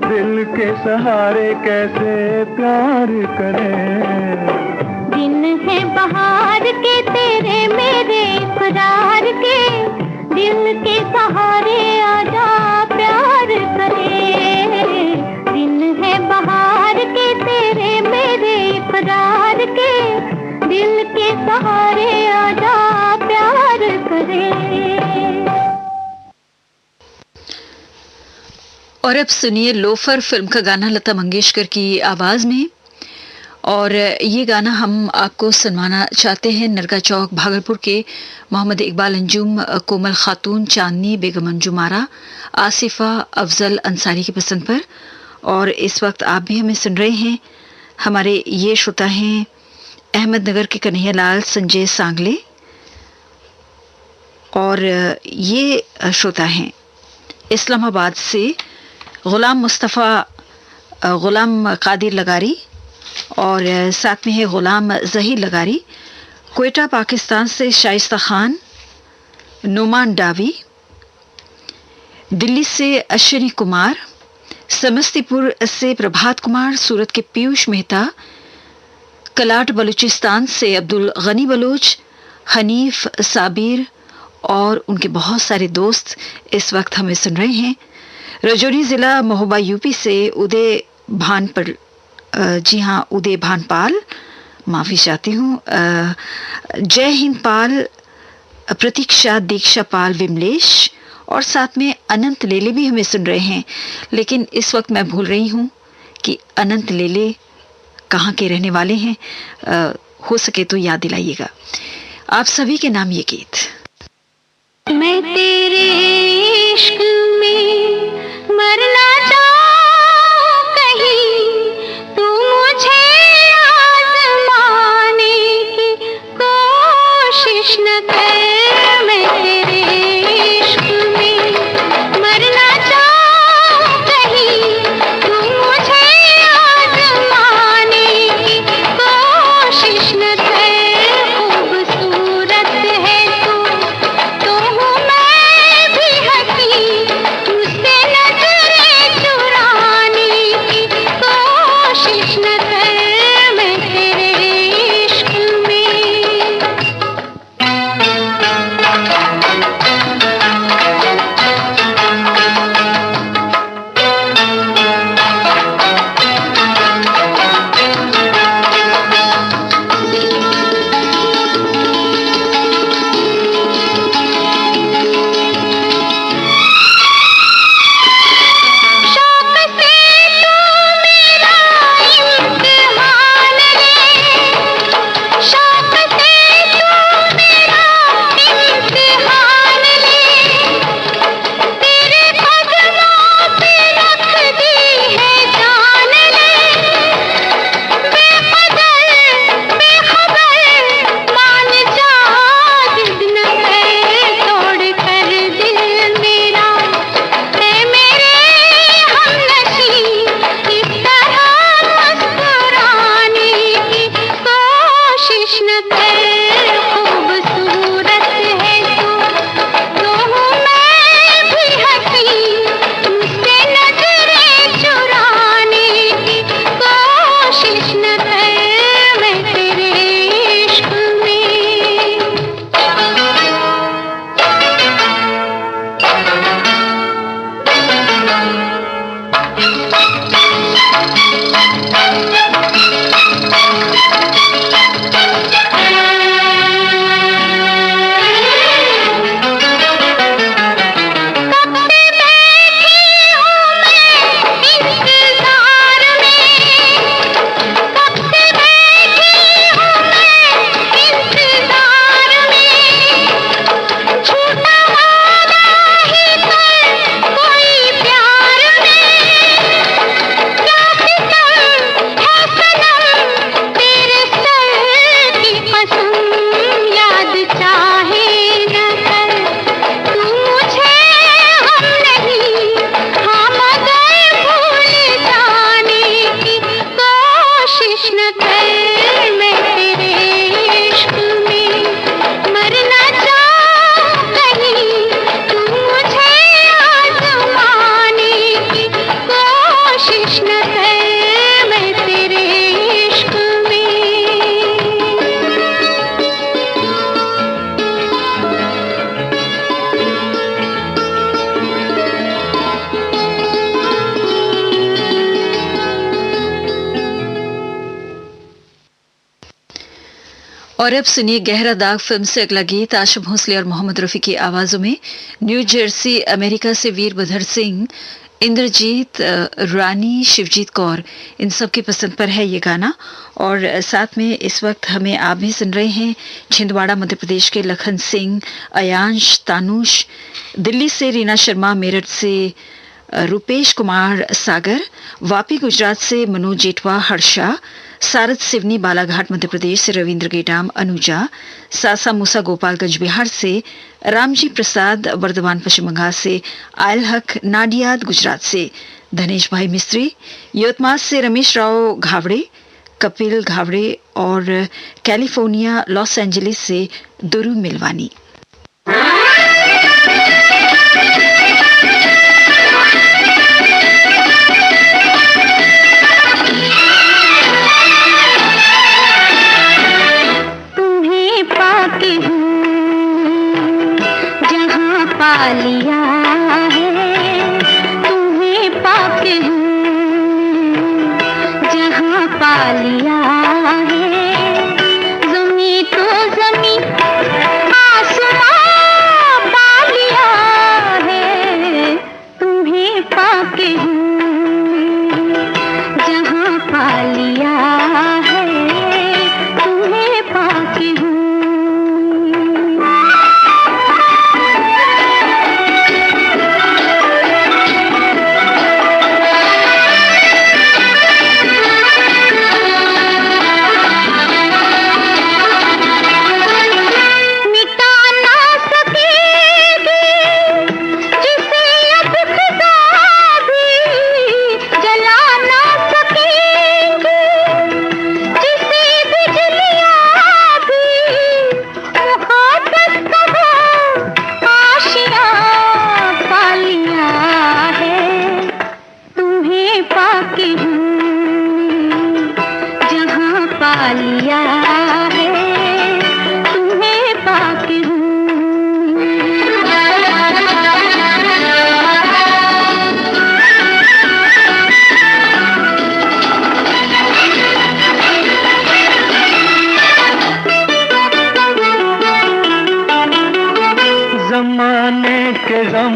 Speaker 3: दिल के सहारे कैसे प्यार करें।
Speaker 5: दिन है बहार के तेरे मेरे इकरार के, दिल के सहारे आजा प्यार करे। दिन है बहार के तेरे मेरे इकरार के, दिल के सहारे आजा प्यार करे।
Speaker 1: और अब सुनिए लोफर फिल्म का गाना लता मंगेशकर की आवाज में। और ये गाना हम आपको सुनवाना चाहते हैं नरगा चौक भागलपुर के मोहम्मद इकबाल अंजुम, कोमल खातून, चांदनी बेगम अंजुमारा, आसिफा अफजल अंसारी की पसंद पर। और इस वक्त आप भी हमें सुन रहे हैं। हमारे ये श्रोता हैं अहमदनगर के कन्हैया लाल संजय सांगले, और ये श्रोता हैं इस्लामाबाद से गुलाम मुस्तफ़ा गुलाम कादिर लगारी, और साथ में है गुलाम जहीर लगारी। क्वेटा पाकिस्तान से शाइस्ता खान, नुमान डावी, दिल्ली से अश्विनी कुमार, समस्तीपुर से प्रभात कुमार, सूरत के पीयूष मेहता, कलाट बलूचिस्तान से अब्दुल गनी बलोच, हनीफ साबिर और उनके बहुत सारे दोस्त इस वक्त हमें सुन रहे हैं। रजौरी जिला महोबा यूपी से उदय भानपाल, माफी चाहती हूँ, जय हिंद पाल, प्रतीक्षा दीक्षा पाल, विमलेश और साथ में अनंत लेले भी हमें सुन रहे हैं। लेकिन इस वक्त मैं भूल रही हूँ कि अनंत लेले कहाँ के रहने वाले हैं। हो सके तो याद दिलाइएगा। आप सभी के नाम ये गीत।
Speaker 5: मैं तेरे इश्क में मरना चाहूं कहीं, तू मुझे आज़माने की कोशिश न कर। मैं तेरे इश्क में मरना चाहूं कहीं, तू मुझे आज़माने की कोशिश न कर। खूबसूरत है तो हूँ मैं भी हंसी, मुझसे नजरें चुराने की कोशिश न कर। मैं तेरे इश्क में शौक से तू मेरा इम्तिहान ले, शौक से तू मेरा इम्तिहान ले। तेरे कदमों पे रख दी है जान ले, बेखबर मान जा, जिद न कर तोड़ कर दिल मेरा। है मेरे हमनशी इस तरह मुस्कुराने की कोशिश न कर। खूबसूरत है तो हूँ मैं भी हंसी, मुझसे नजरें चुराने की कोशिश न कर। मैं तेरे इश्क में कब से बैठी हूँ मैं इंतजार में, कब से बैठी हूँ मैं इंतजार में। झूठा वादा ही कर कोई प्यार में, क्या सितम है सनम तेरे सर की कसम। याद चाहे न कर तू मुझे, हम नहीं हाँ मगर भूल जाने की कोशिश न कर। मैं तेरे इश्क में मरना चाहूं कहीं, तू मुझे आज़माने की कोशिश न कर। मैं तेरे इश्क में
Speaker 1: और अब सुनिए गहरा दाग फिल्म से अगला गीत। आशा भोसले और मोहम्मद रफी की आवाजों में न्यू जर्सी अमेरिका से वीरभद्र सिंह, इंद्रजीत, रानी, शिवजीत कौर, इन सब की पसंद पर है ये गाना। और साथ में इस वक्त हमें आप भी सुन रहे हैं छिंदवाड़ा मध्य प्रदेश के लखन सिंह, अयांश, तानुष, दिल्ली से रीना शर्मा, मेरठ से रुपेश कुमार सागर, वापी गुजरात से मनोज जेठवा, हर्षा, सारद सिवनी बालाघाट मध्य प्रदेश से रविंद्र गेडाम, अनुजा, सासा मूसा गोपालगंज बिहार से रामजी प्रसाद, वर्धमान पश्चिम बंगाल से आयल हक, नाडियाद गुजरात से धनेश भाई मिस्त्री, यवतमाल से रमेश राव घावड़े, कपिल घावड़े और कैलिफोर्निया लॉस एंजलिस से दुरू मिलवानी।
Speaker 5: तुम्हें पाके हूँ जहाँ पा लिया है तुम्हें पाके हूँ।
Speaker 3: जमाने के गम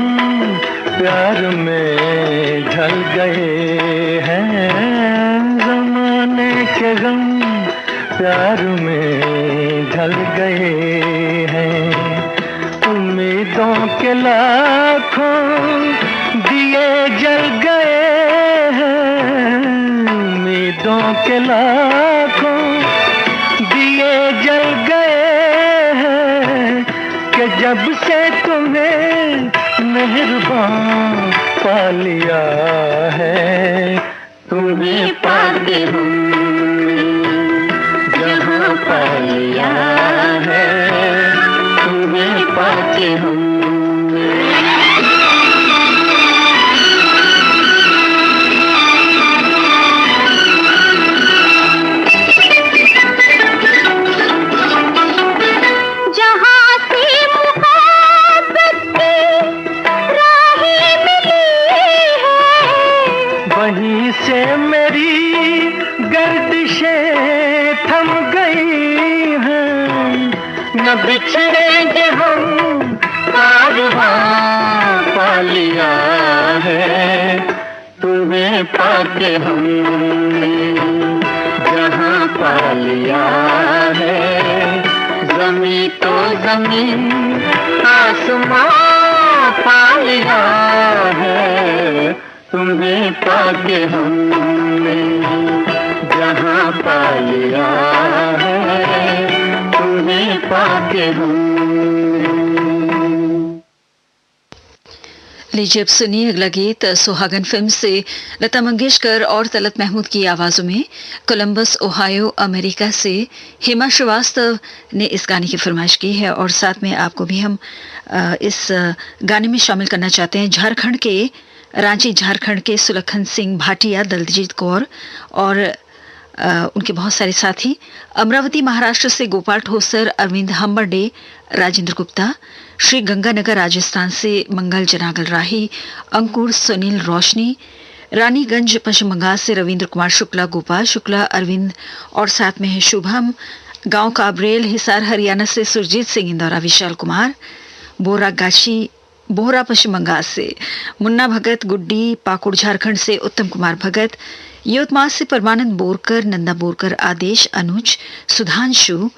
Speaker 3: प्यार में ढल गए हैं, जमाने के गम प्यार में ढल गए हैं। उम्मीदों के लाखों दिए जल गए हैं, उम्मीदों के लाखों दिए जल गए हैं कि जब से तुम्हें मेहरबान पा लिया है तुम्हें पाके हूँ जहाँ पा लिया है तुम्हें पाके हूँ। वहीं से मेरी गर्दिशें थम गई हैं, न बिछड़ेंगे हम कारवां पा लिया है तुम्हें पाके हमने जहाँ पा लिया है। ज़मीं तो ज़मीन आसमां पा लिया है तुम्हें पाके हमने जहाँ पा लिया है तुम्हें पाके हमने।
Speaker 1: लीजिए अब सुनिए अगला गीत सुहागन फिल्म से लता मंगेशकर और तलत महमूद की आवाजों में। कोलंबस ओहायो अमेरिका से हेमा श्रीवास्तव ने इस गाने की फरमाइश की है और साथ में आपको भी हम इस गाने में शामिल करना चाहते हैं झारखंड के रांची झारखंड के सुलखन सिंह भाटिया, दलजीत कौर और उनके बहुत सारे साथी, अमरावती महाराष्ट्र से गोपाल ठोसर, अरविंद हम्बरडे, राजेंद्र गुप्ता, श्री गंगानगर राजस्थान से मंगल जनागल राही, अंकुर सुनील रोशनी, रानीगंज पश्चिम बंगाल से रविंद्र कुमार शुक्ला, गोपाल शुक्ला, अरविंद और साथ में है शुभम, गांव काबरेल हिसार हरियाणा से सुरजीत सिंह, इंदौरा विशाल कुमार, बोहरा पश्चिम बंगाल से मुन्ना भगत, गुड्डी पाकुड़ झारखंड से उत्तम कुमार भगत, योतमाल से परमानंद बोरकर, नंदा बोरकर, आदेश, अनुज, सुधांशु,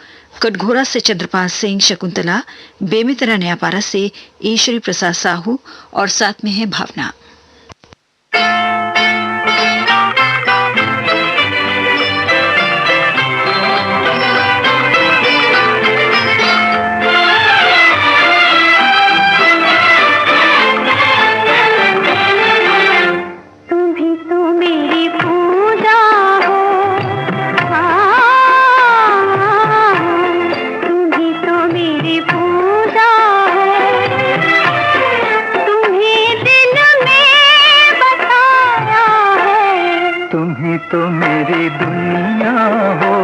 Speaker 1: कटघोरा से चंद्रपाल सिंह, शकुंतला, बेमितरा नयापारा से ईश्वरी प्रसाद साहू और साथ में है भावना।
Speaker 3: तो मेरी दुनिया हो,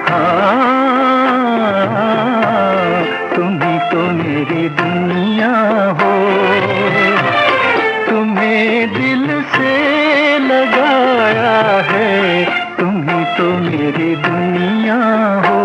Speaker 3: हाँ तुम ही तो मेरी दुनिया हो, तुम्हें दिल से लगाया है, तुम ही तो मेरी दुनिया हो।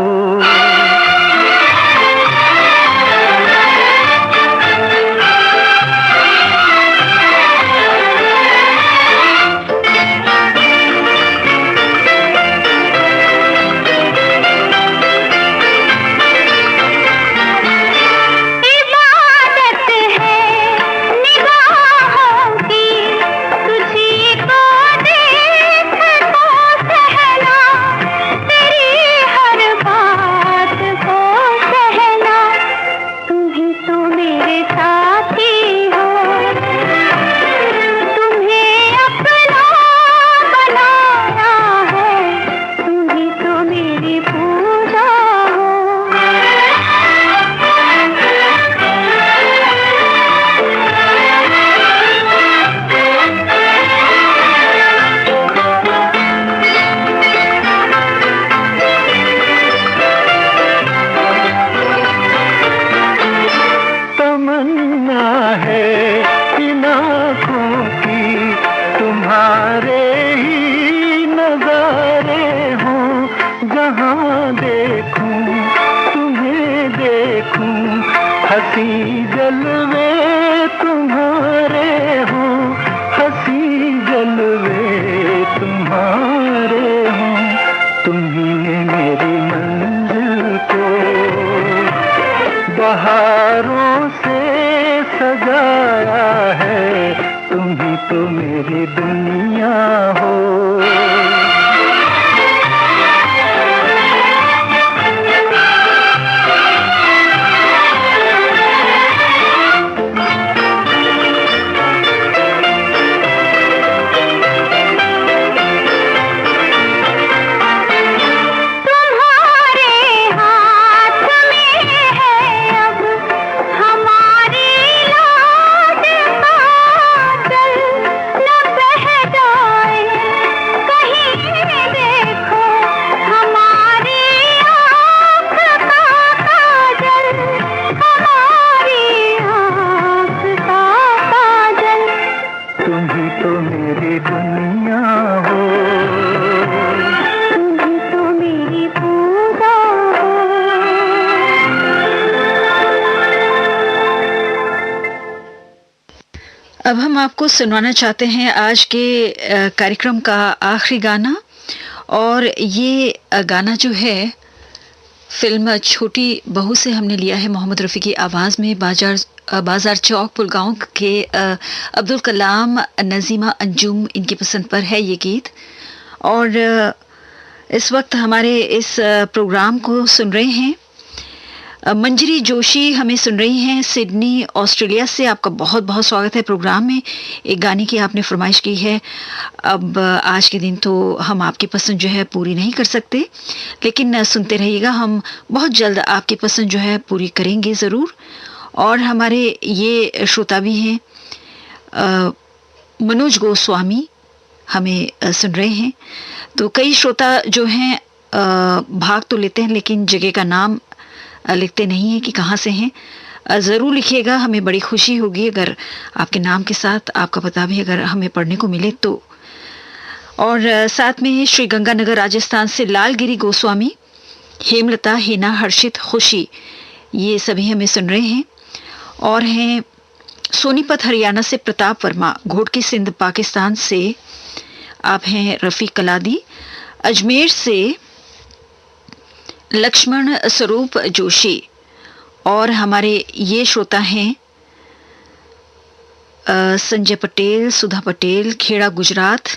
Speaker 3: हंसी जलवे तुम्हारे हों, हंसी जलवे तुम्हारे हों, तुम्ही ने मेरी मंजिल को बहारों से सजाया है, तुम्ही तो मेरी दुनिया हो।
Speaker 1: अब हम आपको सुनवाना चाहते हैं आज के कार्यक्रम का आखिरी गाना, और ये गाना जो है फिल्म छोटी बहू से हमने लिया है मोहम्मद रफ़ी की आवाज़ में। बाजार चौक पुलगांव के अब्दुल कलाम, नज़ीमा अंजुम, इनकी पसंद पर है ये गीत। और इस वक्त हमारे इस प्रोग्राम को सुन रहे हैं मंजरी जोशी, हमें सुन रही हैं सिडनी ऑस्ट्रेलिया से। आपका बहुत बहुत स्वागत है प्रोग्राम में। एक गाने की आपने फरमाइश की है। अब आज के दिन तो हम आपकी पसंद जो है पूरी नहीं कर सकते, लेकिन सुनते रहिएगा, हम बहुत जल्द आपकी पसंद जो है पूरी करेंगे ज़रूर। और हमारे ये श्रोता भी हैं मनोज गोस्वामी, हमें सुन रहे हैं। तो कई श्रोता जो हैं भाग तो लेते हैं, लेकिन जगह का नाम लिखते नहीं हैं कि कहाँ से हैं। ज़रूर लिखिएगा, हमें बड़ी खुशी होगी अगर आपके नाम के साथ आपका पता भी अगर हमें पढ़ने को मिले तो। और साथ में श्री गंगानगर राजस्थान से लालगिरी गोस्वामी, हेमलता, हिना, हर्षित, खुशी, ये सभी हमें सुन रहे हैं। और हैं सोनीपत हरियाणा से प्रताप वर्मा, घोटकी सिंध पाकिस्तान से आप हैं रफ़ी कलादी, अजमेर से लक्ष्मण स्वरूप जोशी, और हमारे ये श्रोता हैं संजय पटेल, सुधा पटेल, खेड़ा गुजरात,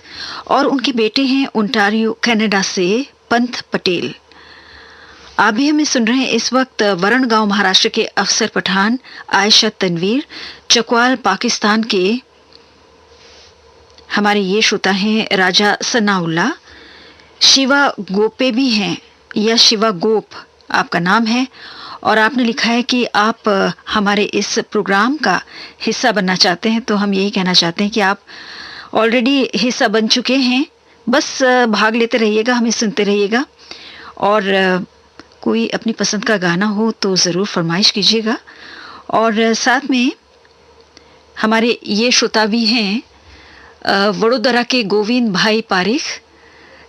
Speaker 1: और उनके बेटे हैं ओंटारियो कनाडा से पंथ पटेल। आप भी हमें सुन रहे हैं इस वक्त वरण गांव महाराष्ट्र के अफसर पठान, आयशा तनवीर, चकवाल पाकिस्तान के हमारे ये श्रोता हैं राजा सनाउल्ला, शिवा गोपे भी हैं, या शिवा गोप आपका नाम है। और आपने लिखा है कि आप हमारे इस प्रोग्राम का हिस्सा बनना चाहते हैं। तो हम यही कहना चाहते हैं कि आप ऑलरेडी हिस्सा बन चुके हैं, बस भाग लेते रहिएगा, हमें सुनते रहिएगा। और कोई अपनी पसंद का गाना हो तो ज़रूर फरमाइश कीजिएगा। और साथ में हमारे ये श्रोता भी हैं वडोदरा के गोविंद भाई पारिख,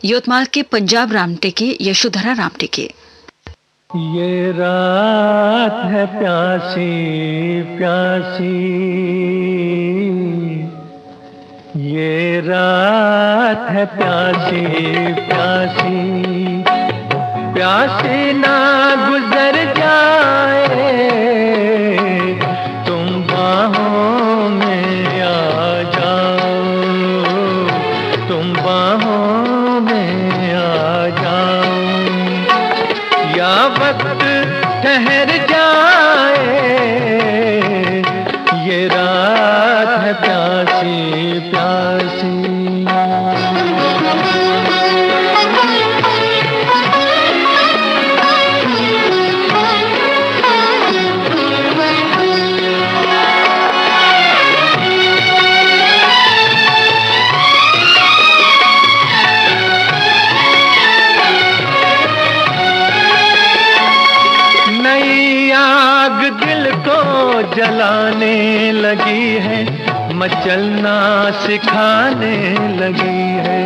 Speaker 1: योतमाल के पंजाब रामटेके, यशोधरा रामटेके।
Speaker 3: ये रात है प्यासी प्यासी, ये रात है प्यासी प्यासी, प्यासी ना गुजर जाए, तुम बाहों में आ जाओ, तुम बाहों में आ जाओ, या वक्त ठहर जाए, ये रात है प्यासी प्यासी। जलाने लगी है, मचलना सिखाने लगी है,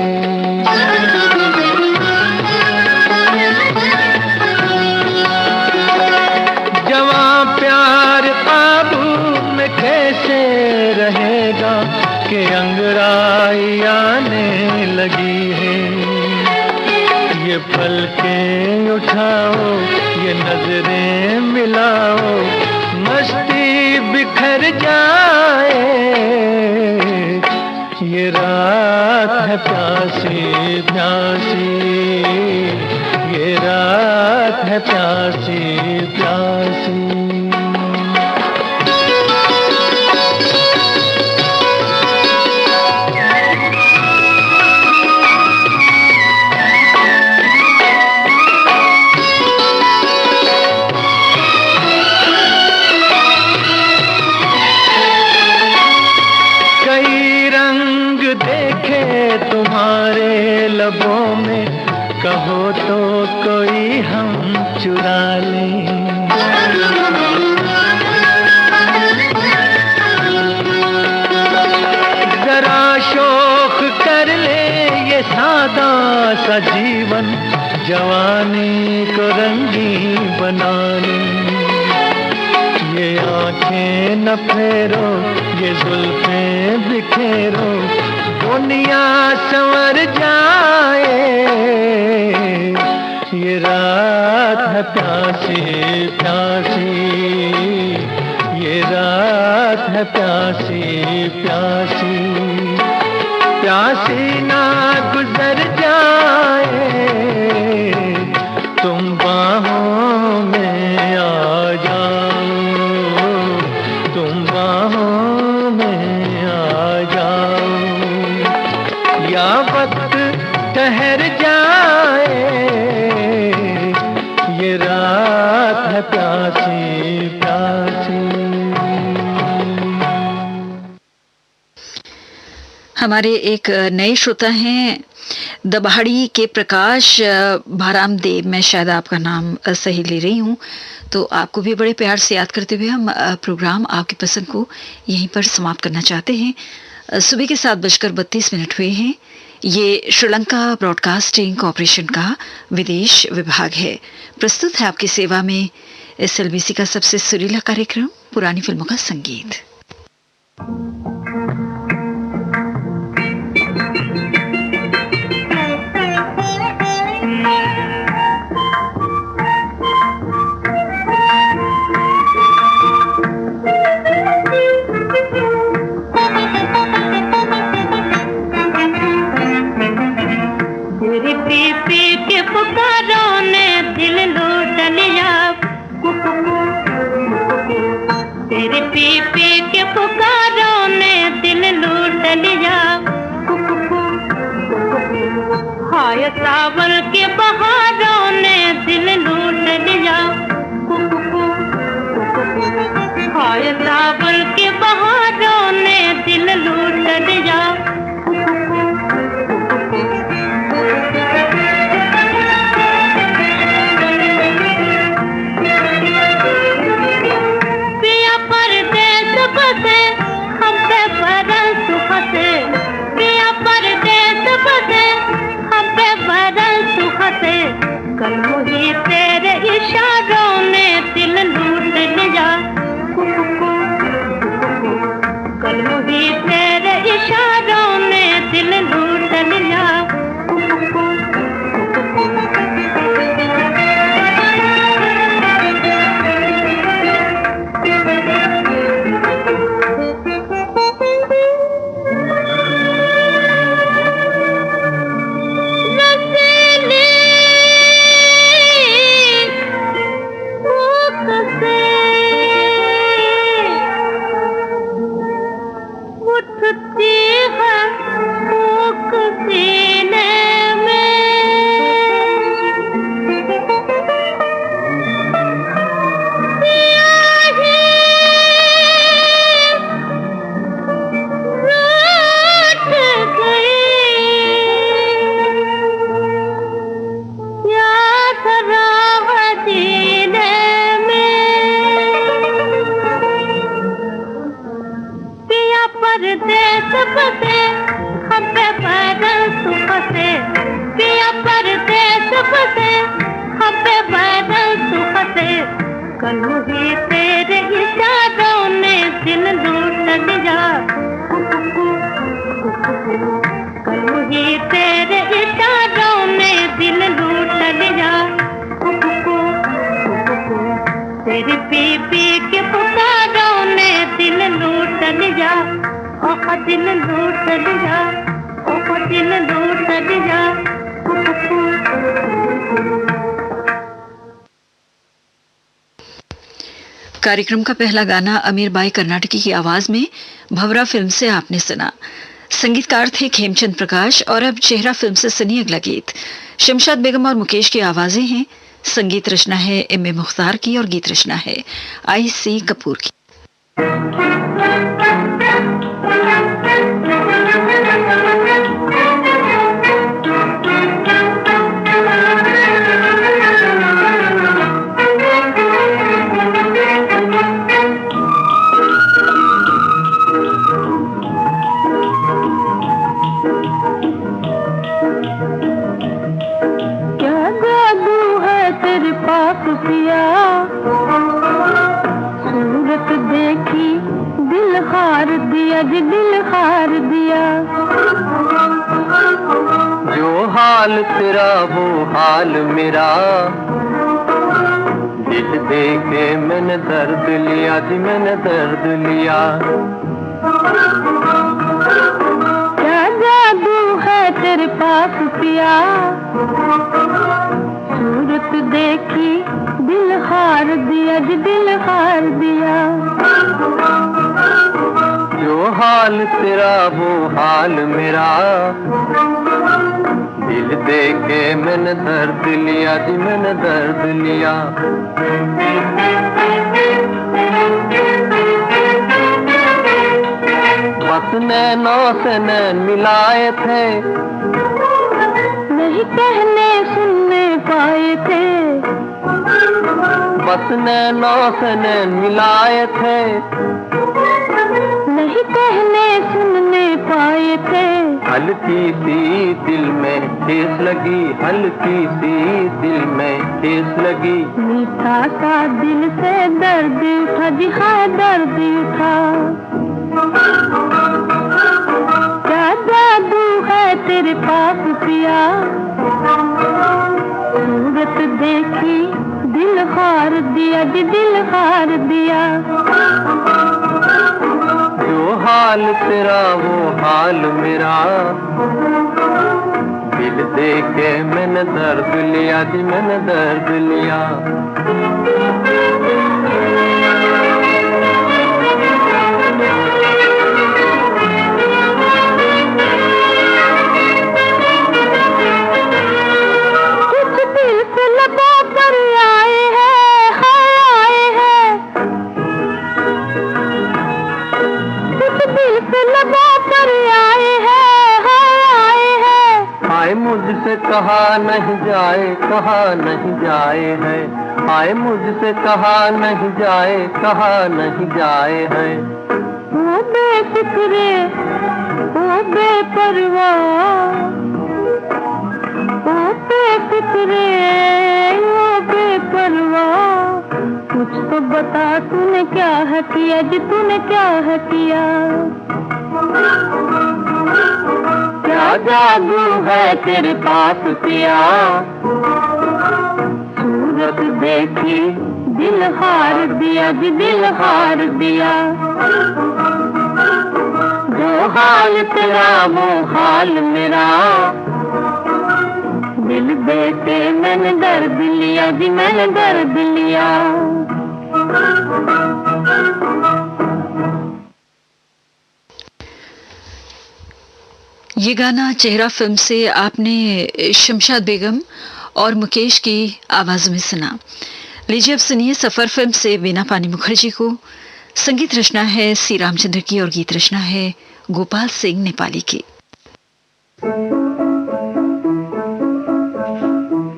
Speaker 3: जवां प्यार पलकें उठाओ, ये नजरें मिलाओ, मस्ती बिखर जाए। ये रात है प्यासी प्यासी, ये रात है प्यासी प्यासी। तुम्हारे लबों में कहो तो कोई हम चुरा लें। जरा शौक कर ले ये सादा सा जीवन, जवानी को रंगीन बना ले। ये आंखें न फेरो, ये जुल्फें बिखेरो, दुनिया संवर जाए। ये रात है प्यासी प्यासी, ये रात है प्यासी प्यासी। प्यासी ना गुजर जाए, तुम बाहों में आ जाओ, तुम बाहों में आ जाओ। या वक्त ठहर जाए, ये रात है प्यासी प्यासी।
Speaker 1: हमारे एक नए श्रोता हैं दबाड़ी के प्रकाश भाराम देव, मैं शायद आपका नाम सही ले रही हूँ। तो आपको भी बड़े प्यार से याद करते हुए हम प्रोग्राम आपकी पसंद को यहीं पर समाप्त करना चाहते हैं। सुबह के 7:32 हुए हैं। ये श्रीलंका ब्रॉडकास्टिंग कॉरपोरेशन का विदेश विभाग है। प्रस्तुत है आपकी सेवा में SLBC का सबसे सुरीला कार्यक्रम पुरानी फिल्मों का संगीत।
Speaker 5: तेरे पीपे के पुकारों ने दिल लूट लिया। हाय सावन के बहारों ने दिल लूट लिया। हाय सावन के बहारों ने दिल लूट लिया। कल मुझे तेरे इशारों ने दिल लूट लिया। कल मुझे तेरे इशारों ने दिल लूट लिया। कल मुझे तेरे इशारों ने दिल लूट लिया। कल मुझे तेरे इशारों ने दिल लूट फिर पी पी के पुकारों ने दिल लूट लिया, ओ दिल लूट लिया, ओ दिल लूट लिया।
Speaker 1: कार्यक्रम का पहला गाना अमीर बाई कर्नाटकी की आवाज में भंवरा फिल्म से आपने सुना। संगीतकार थे खेमचंद प्रकाश। और अब चेहरा फिल्म से सुनिए अगला गीत। शमशाद बेगम और मुकेश की आवाजें हैं। संगीत रचना है एम.ए. मुख्तार की और गीत रचना है आई.सी. कपूर की।
Speaker 5: सूरत देखी दिल हार दिया जी, दिल हार दिया।
Speaker 2: जो हाल तेरा वो हाल मेरा, दिल देके मैंने दर्द लिया जी, मैंने दर्द लिया।
Speaker 5: क्या जादू है तेरे पास पिया, सूरत देखी दिल हार दिया जी, दिल हार दिया।
Speaker 2: जो हाल तेरा वो हाल मेरा, दिल देके मैंने दर्द लिया जी, मैंने दर्द लिया। बस नैनों से नैन मिलाए थे,
Speaker 5: नहीं कहने सुनने पाए थे।
Speaker 2: बस नैनों से नैन मिलाए थे,
Speaker 5: नहीं कहने सुनने पाए थे।
Speaker 2: हल्की सी दिल में ठेस लगी, हल्की सी दिल में ठेस लगी।
Speaker 5: मीठा सा दिल से दर्द उठा जी, हाँ दर्द उठा। क्या जादू है तेरे पास पिया, सूरत देखी दिल हार दिया जी, दिल हार दिया।
Speaker 2: जो हाल तेरा वो हाल मेरा, दिल देके मैंने दर्द लिया जी, मैंने दर्द लिया। मुझसे कहा नहीं जाए, कहा नहीं जाए है। आए मुझसे कहा नहीं जाए, कहा नहीं जाए है।
Speaker 5: वो बेफिक्रे वो बेपरवाह, वो बेफिक्रे वो बेपरवाह। कुछ तो बता तूने क्या है किया जी, तूने क्या है किया। क्या जादू है तेरे पास पिया, सूरत देखी दिल हार दिया जी, दिल हार दिया। जो हाल तेरा वो हाल मेरा, दिल देके मैंने दर्द लिया जी, मैंने दर्द लिया।
Speaker 1: ये गाना चेहरा फिल्म से आपने शमशाद बेगम और मुकेश की आवाज में सुना। लीजिए अब सुनिए सफर फिल्म से वीना पानी मुखर्जी को। संगीत रचना है सी रामचंद्र की और गीत रचना है गोपाल सिंह नेपाली की।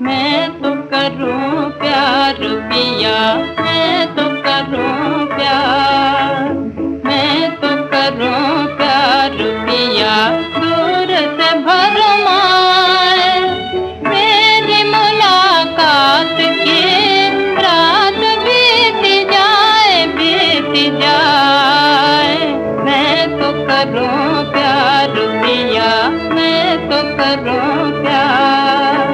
Speaker 5: मैं तो करूं प्यार पिया, मैं तो करूं प्यार, मैं तो करूं प्यार पिया। दूर से भरमाए मेरी मुलाकात की रात बीत जाए, बीत जाए। मैं तो करूं प्यार पिया, मैं तो करूं प्यार।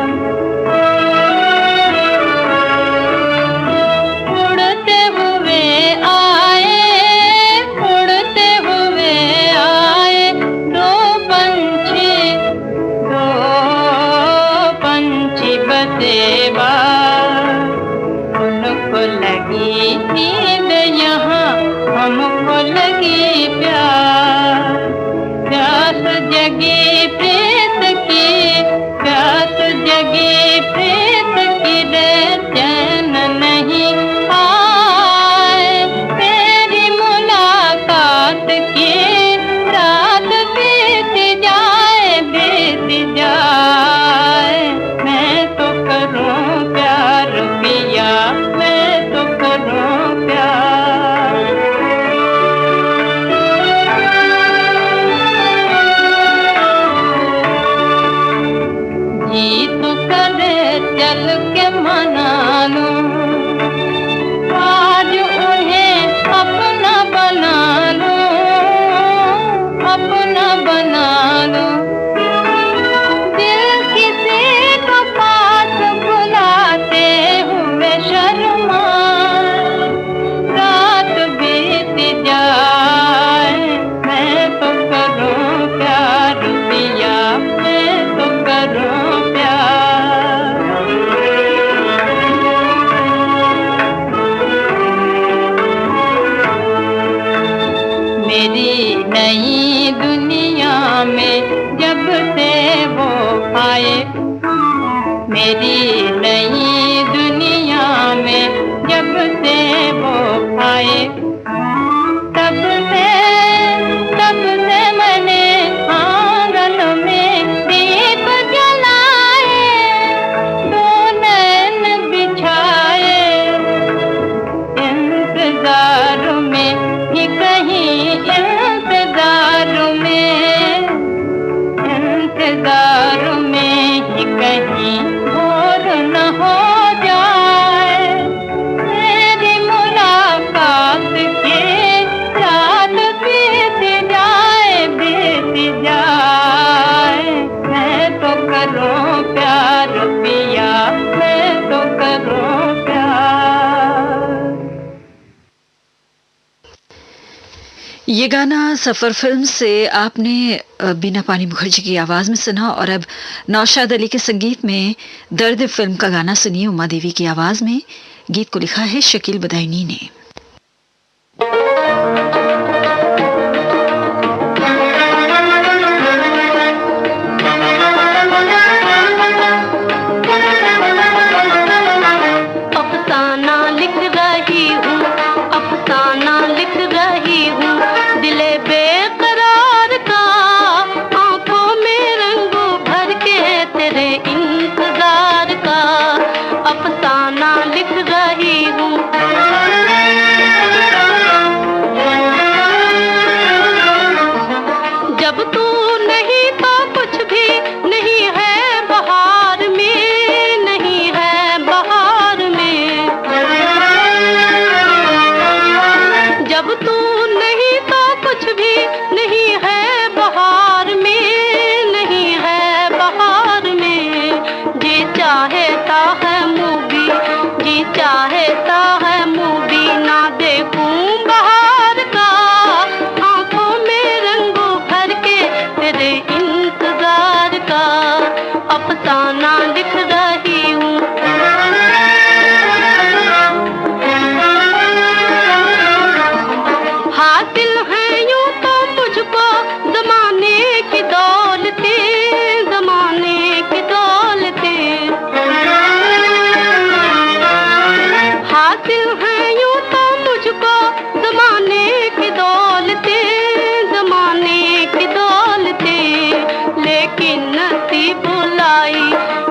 Speaker 5: उड़ते सेवा, उनको लगी नींद यहाँ, हमको लगी प्यास। प्यास जगी प्रीत की, प्यास जगी प्रीत की, रे चैन नहीं आए। तेरी मुलाकात की रात बीत जाए, बीत जाए। मैं तो करूं प्यार पिया, मैं तो करूं प्यार। जी तो करे चल के मना लूं, आज उन्हें अपना बना लूं, अपना बना लूं। दिल किसी को पास बुलाते हुए शर्माए, रात बीत जाए। मैं तो करूं प्यार पिया, मैं तो करूं प्यार। मेरी नई दुनिया में जब से वो आए, मेरी नई दुनिया में जब से वो आए, तब से मैंने आंगन में दीप जलाए, दो नैन बिछाए। इंतजार में ही कहीं, इंतजार में ही कहीं भोर न हो जाए। तेरी मुलाकात की रात बीत जाए, बीत जाए। मैं तो करूं प्यार पिया, मैं तो करूं प्यार।
Speaker 1: ये गाना सफर फिल्म से आपने बीना पानी मुखर्जी की आवाज में सुना। और अब नौशाद अली के संगीत में दर्द फिल्म का गाना सुनिए उमा देवी की आवाज में। गीत को लिखा है शकील बदायूनी ने।
Speaker 5: अफसाना लिख रही हूँ, अफसाना लिख रही हूँ, दिले बेकरार का, आंखों में रंगों भर के तेरे इंतजार का। अफसाना लिख रही हूँ। जब तू नहीं तो कुछ भी नहीं है बहार में, नहीं है बहार में। जब तू नहीं तो कुछ भी नहीं है बहार में, नहीं है बहार में। जी चाहता है मूवी, जी चाहता है मूवी, ना देखूं बहार का, आंखों में रंगों भर के तेरे इंतजार का। अफसाना लिख रही हूँ। हासिल है यूं तो मुझको जमाने की दौलतें, जमाने की दौलतें। हासिल है यूं तो मुझको जमाने की दौलतें, जमाने की दौलतें। लेकिन नसीब बुलाई,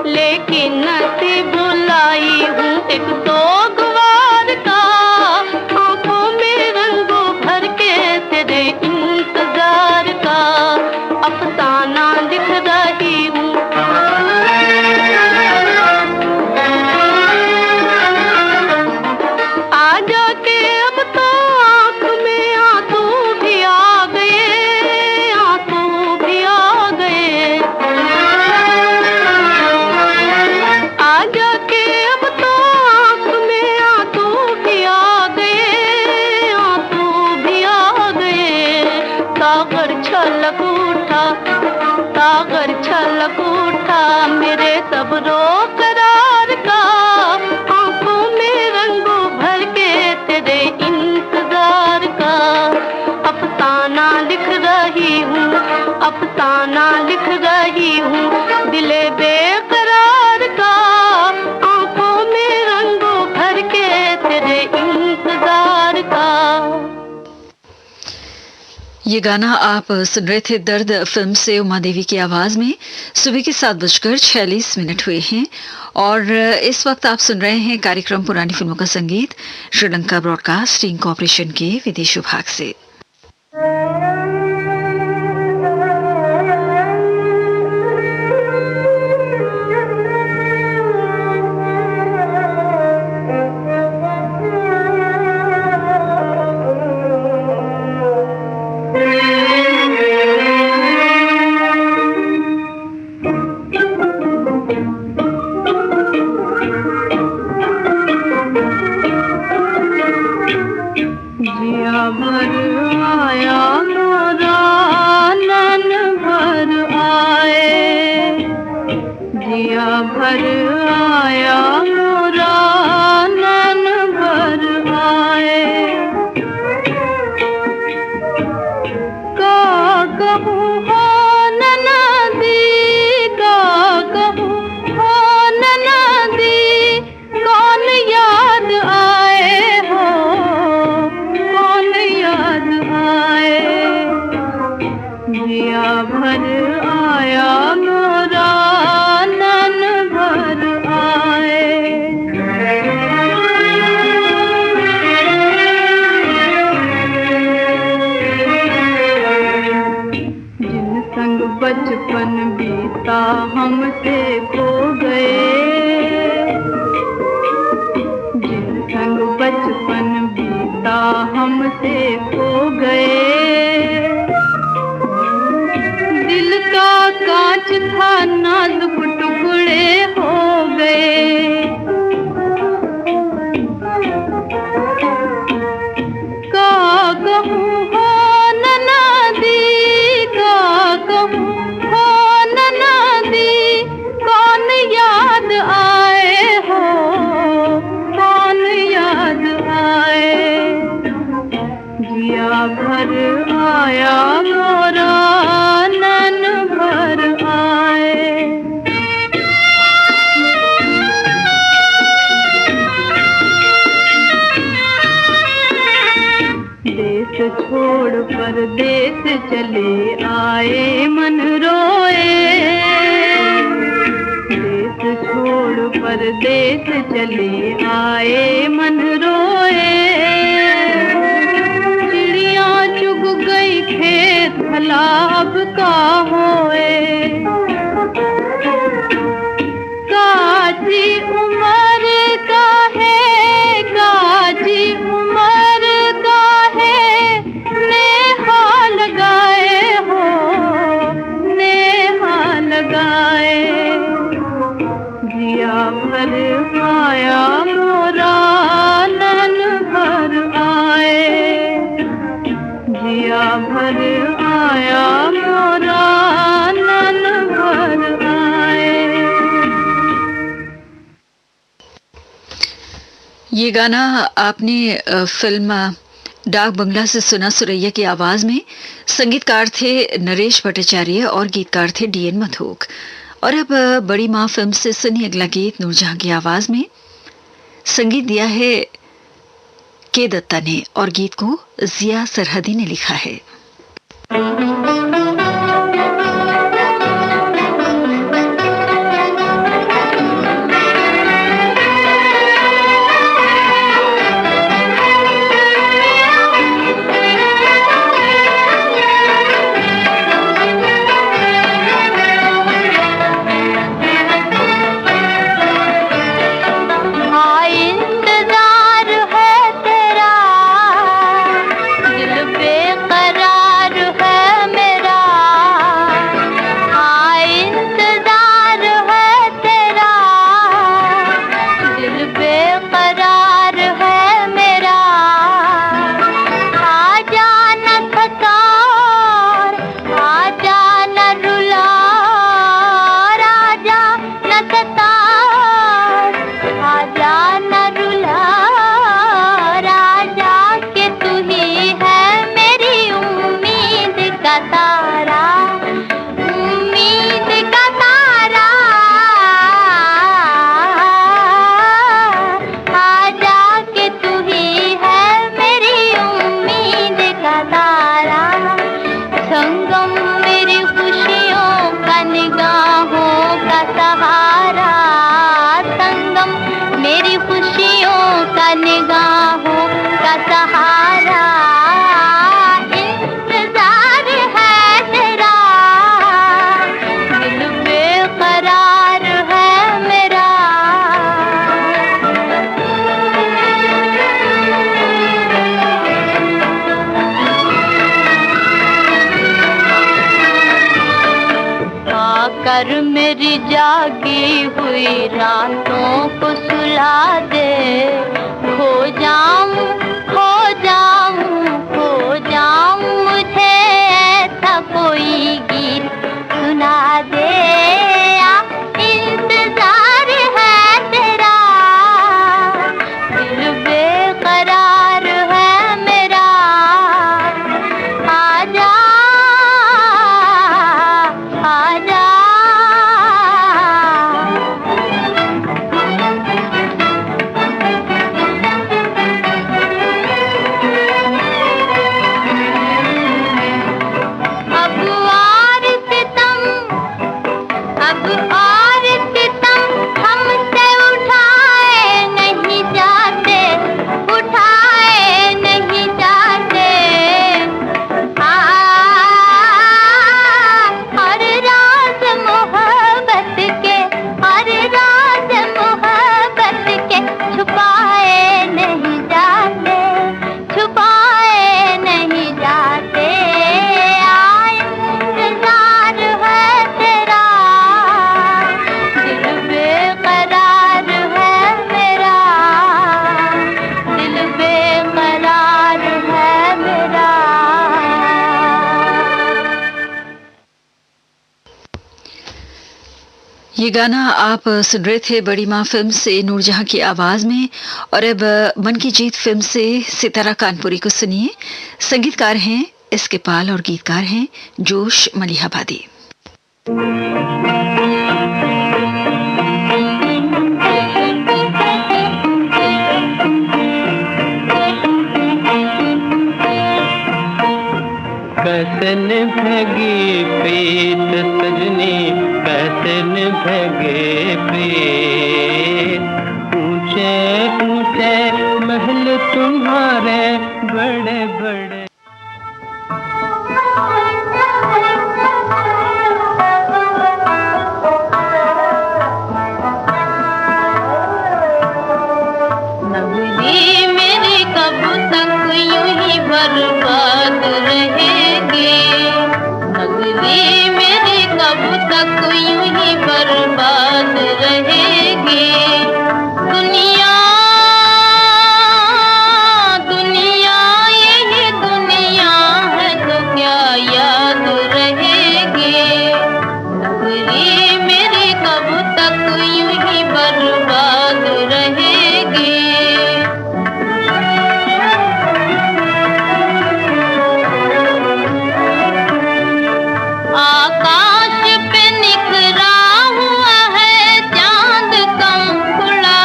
Speaker 5: लेकिन नसीब बुलाई हूँ एक सोगवार का, आंखों में रंगों भर के तेरे इंतजार का। अफसाना लिख रही हूँ। आ जाके अब तो आँख में आंसू भी आ गए, आंसू भी आ गए। आ जाके अब तो आँख में आंसू भी आ गए, आंसू भी आ गए। सागर छलक उठा, सागर छलक उठा, मेरे सब्रो करार दिल बेकरार का, आंखों में रंगों भर के तेरे इंतजार का।
Speaker 1: ये गाना आप सुन रहे थे दर्द फिल्म से उमा देवी की आवाज में। सुबह के 7:46 हुए हैं और इस वक्त आप सुन रहे हैं कार्यक्रम पुरानी फिल्मों का संगीत श्रीलंका ब्रॉडकास्टिंग कॉरपोरेशन के विदेश विभाग से।
Speaker 5: बचपन बीता हमसे खो गए, जिन संग बचपन बीता हमसे खो गए। दिल का कांच था नाजुक टुकड़े हो गए। का कहूँ हो ननादी, का कहूँ कौन याद आए हो, कौन याद आए। जिया भर आया मोरा नैन भर आए। देश छोड़ परदेश चले आए मन रोए, देश छोड़ परदेश चले आए मन रोए। चिड़िया चुग गई खेत भला अब का होए। काजी उम्र का है, काजी उम्र का है, नेहा लगाए हो, नेहा लगाए। जिया भर आया मोरा नैन भर आए, जिया भर आया मोरा नैन भर आए।
Speaker 1: ये गाना आपने फिल्म डाक बंगला से सुना सुरैया की आवाज में। संगीतकार थे नरेश भट्टाचार्य और गीतकार थे डीएन मथोक। और अब बड़ी माँ फिल्म से सुनिए अगला गीत नूरजहां की आवाज में। संगीत दिया है के दत्ता ने और गीत को जिया सरहदी ने लिखा है।
Speaker 5: दिल बेकरार है मेरा। मेरी जागी हुई रातों को सुला दे। खो जाऊं खो जाऊं खो जाऊं मुझे ऐसा कोई गीत सुना दे। इंतजार है तेरा दिल बेकरार है मेरा। आजा आजा
Speaker 1: ये गाना आप सुन रहे थे बड़ी माँ फिल्म से नूरजहां की आवाज में। और अब मन की जीत फिल्म से सितारा कानपुरी को सुनिए। संगीतकार हैं एस.के. पाल और गीतकार हैं जोश मलिहाबादी।
Speaker 3: कैसे निभेगी प्रीत सजनी, कैसे निभेगे प्रीत। ऊंचे ऊंचे महल तुम्हारे बड़े बड़े।
Speaker 5: नगरी मेरी कब तक यूं ही बर्बाद रहेगी। नगरी मेरी कब तक यूं ही बर्बाद रहेगी। दुनिया दुनिया यही दुनिया है तो क्या याद रहेगी। नगरी मेरी कब तक यूं ही बर्बाद रहेगी। आकाश पे निखरा हुआ है चांद कम खुला।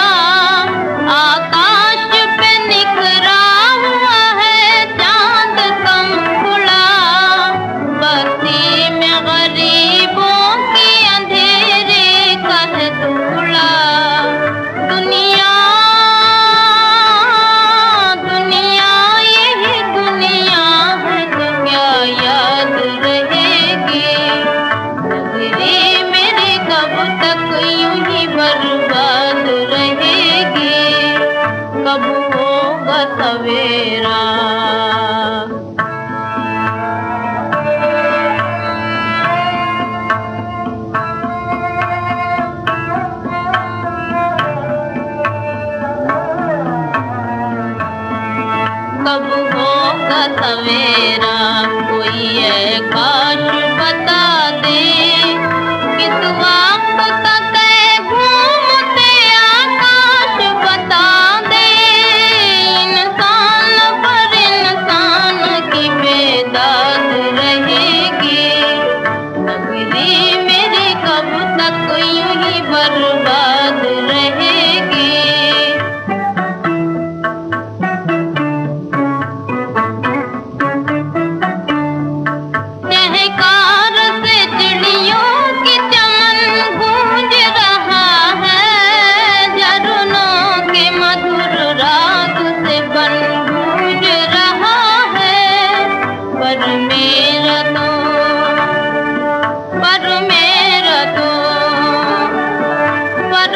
Speaker 5: आकाश पे निखरा हुआ है चांद कम खुला। बस्ती में गरीबों की अंधेरे का है धूला। दुनिया दुनिया यही दुनिया है तो क्या याद रहेगी। नगरी मेरी कब तक यूं ही बर्बाद रहेगी। कब होगा सवेरा। कब होगा सवेरा कोई काश बता दे। किस वक्त तक घूमते आकाश बता दे। इंसान पर इंसान की बेदाद रहेगी। नगरी मेरी कब तक यूं ही बर्बाद रहेगी। चहकार से चिड़ियों की चमन गूंज रहा है। झरनों के मधुर राग से बन गूंज रहा है। पर मेरा तो पर मेरा तो पर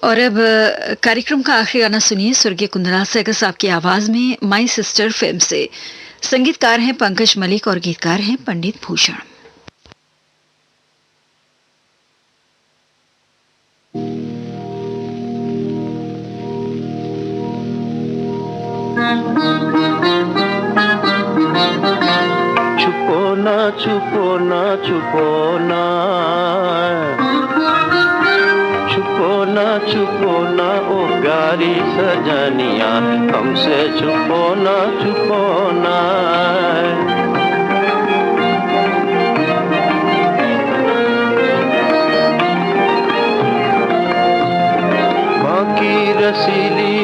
Speaker 1: और अब कार्यक्रम का आखिरी गाना सुनिए स्वर्गीय कुंदरा सहगल साहब की आवाज में माई सिस्टर फिल्म से। संगीतकार हैं पंकज मलिक और गीतकार हैं पंडित भूषण।
Speaker 3: छुपो ना छुपो ना छुपो ना, छुपो ना छुपो ना ओ प्यारी सजनिया, हमसे छुपो ना छुपो ना। बाकी रसीली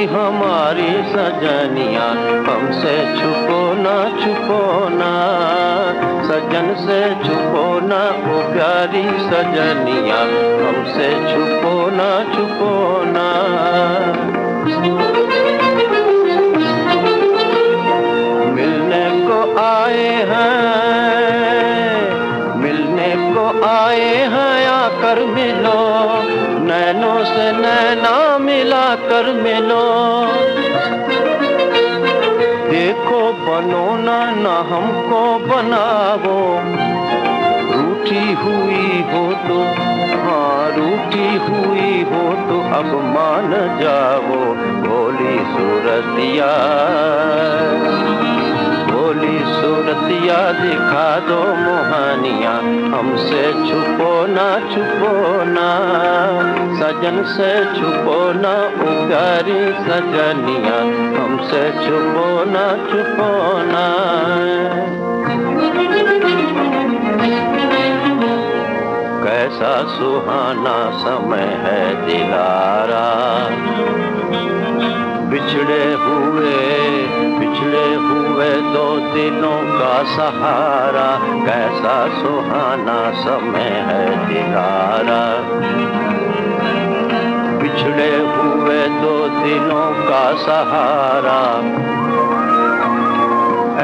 Speaker 3: हमारी सजनिया, हमसे छुपो ना सजन से छुपो ना ओ प्यारी सजनिया, हमसे छुपो ना। मिलने को आए हैं आकर मिलो, नैनों से नैना मिला कर मिलो। देखो बनो ना हमको बनावो, रूठी हुई हो तो अब मान जाओ। भोली सूरतिया दिखा दो मोहानिया, हमसे छुपो ना सजन से छुपो ना ओ प्यारी सजनिया, हमसे छुपो ना। कैसा सुहाना समय है दिलारा, बिछड़े हुए दो दिलों का सहारा। कैसा सुहाना समय है दिलारा, बिछड़े हुए दो दिलों का सहारा।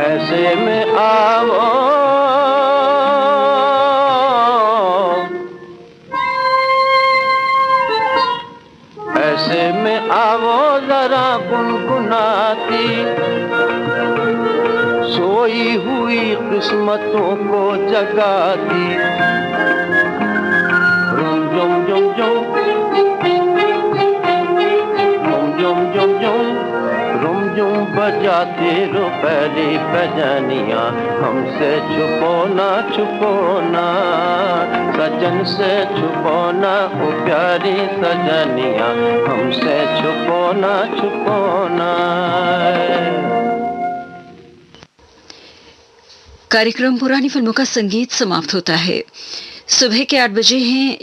Speaker 3: ऐसे में आवो जरा गुनगुनाती, सोई हुई किस्मतों को जगाती। रुम जुम जुम जुम रुम जुम बजाते रो पहली बजनिया, हमसे छुपो ना सजन से छुपो ना ओ प्यारी सजनिया, हमसे छुपो ना।
Speaker 1: कार्यक्रम पुरानी फिल्मों का संगीत समाप्त होता है। सुबह के 8 बजे हैं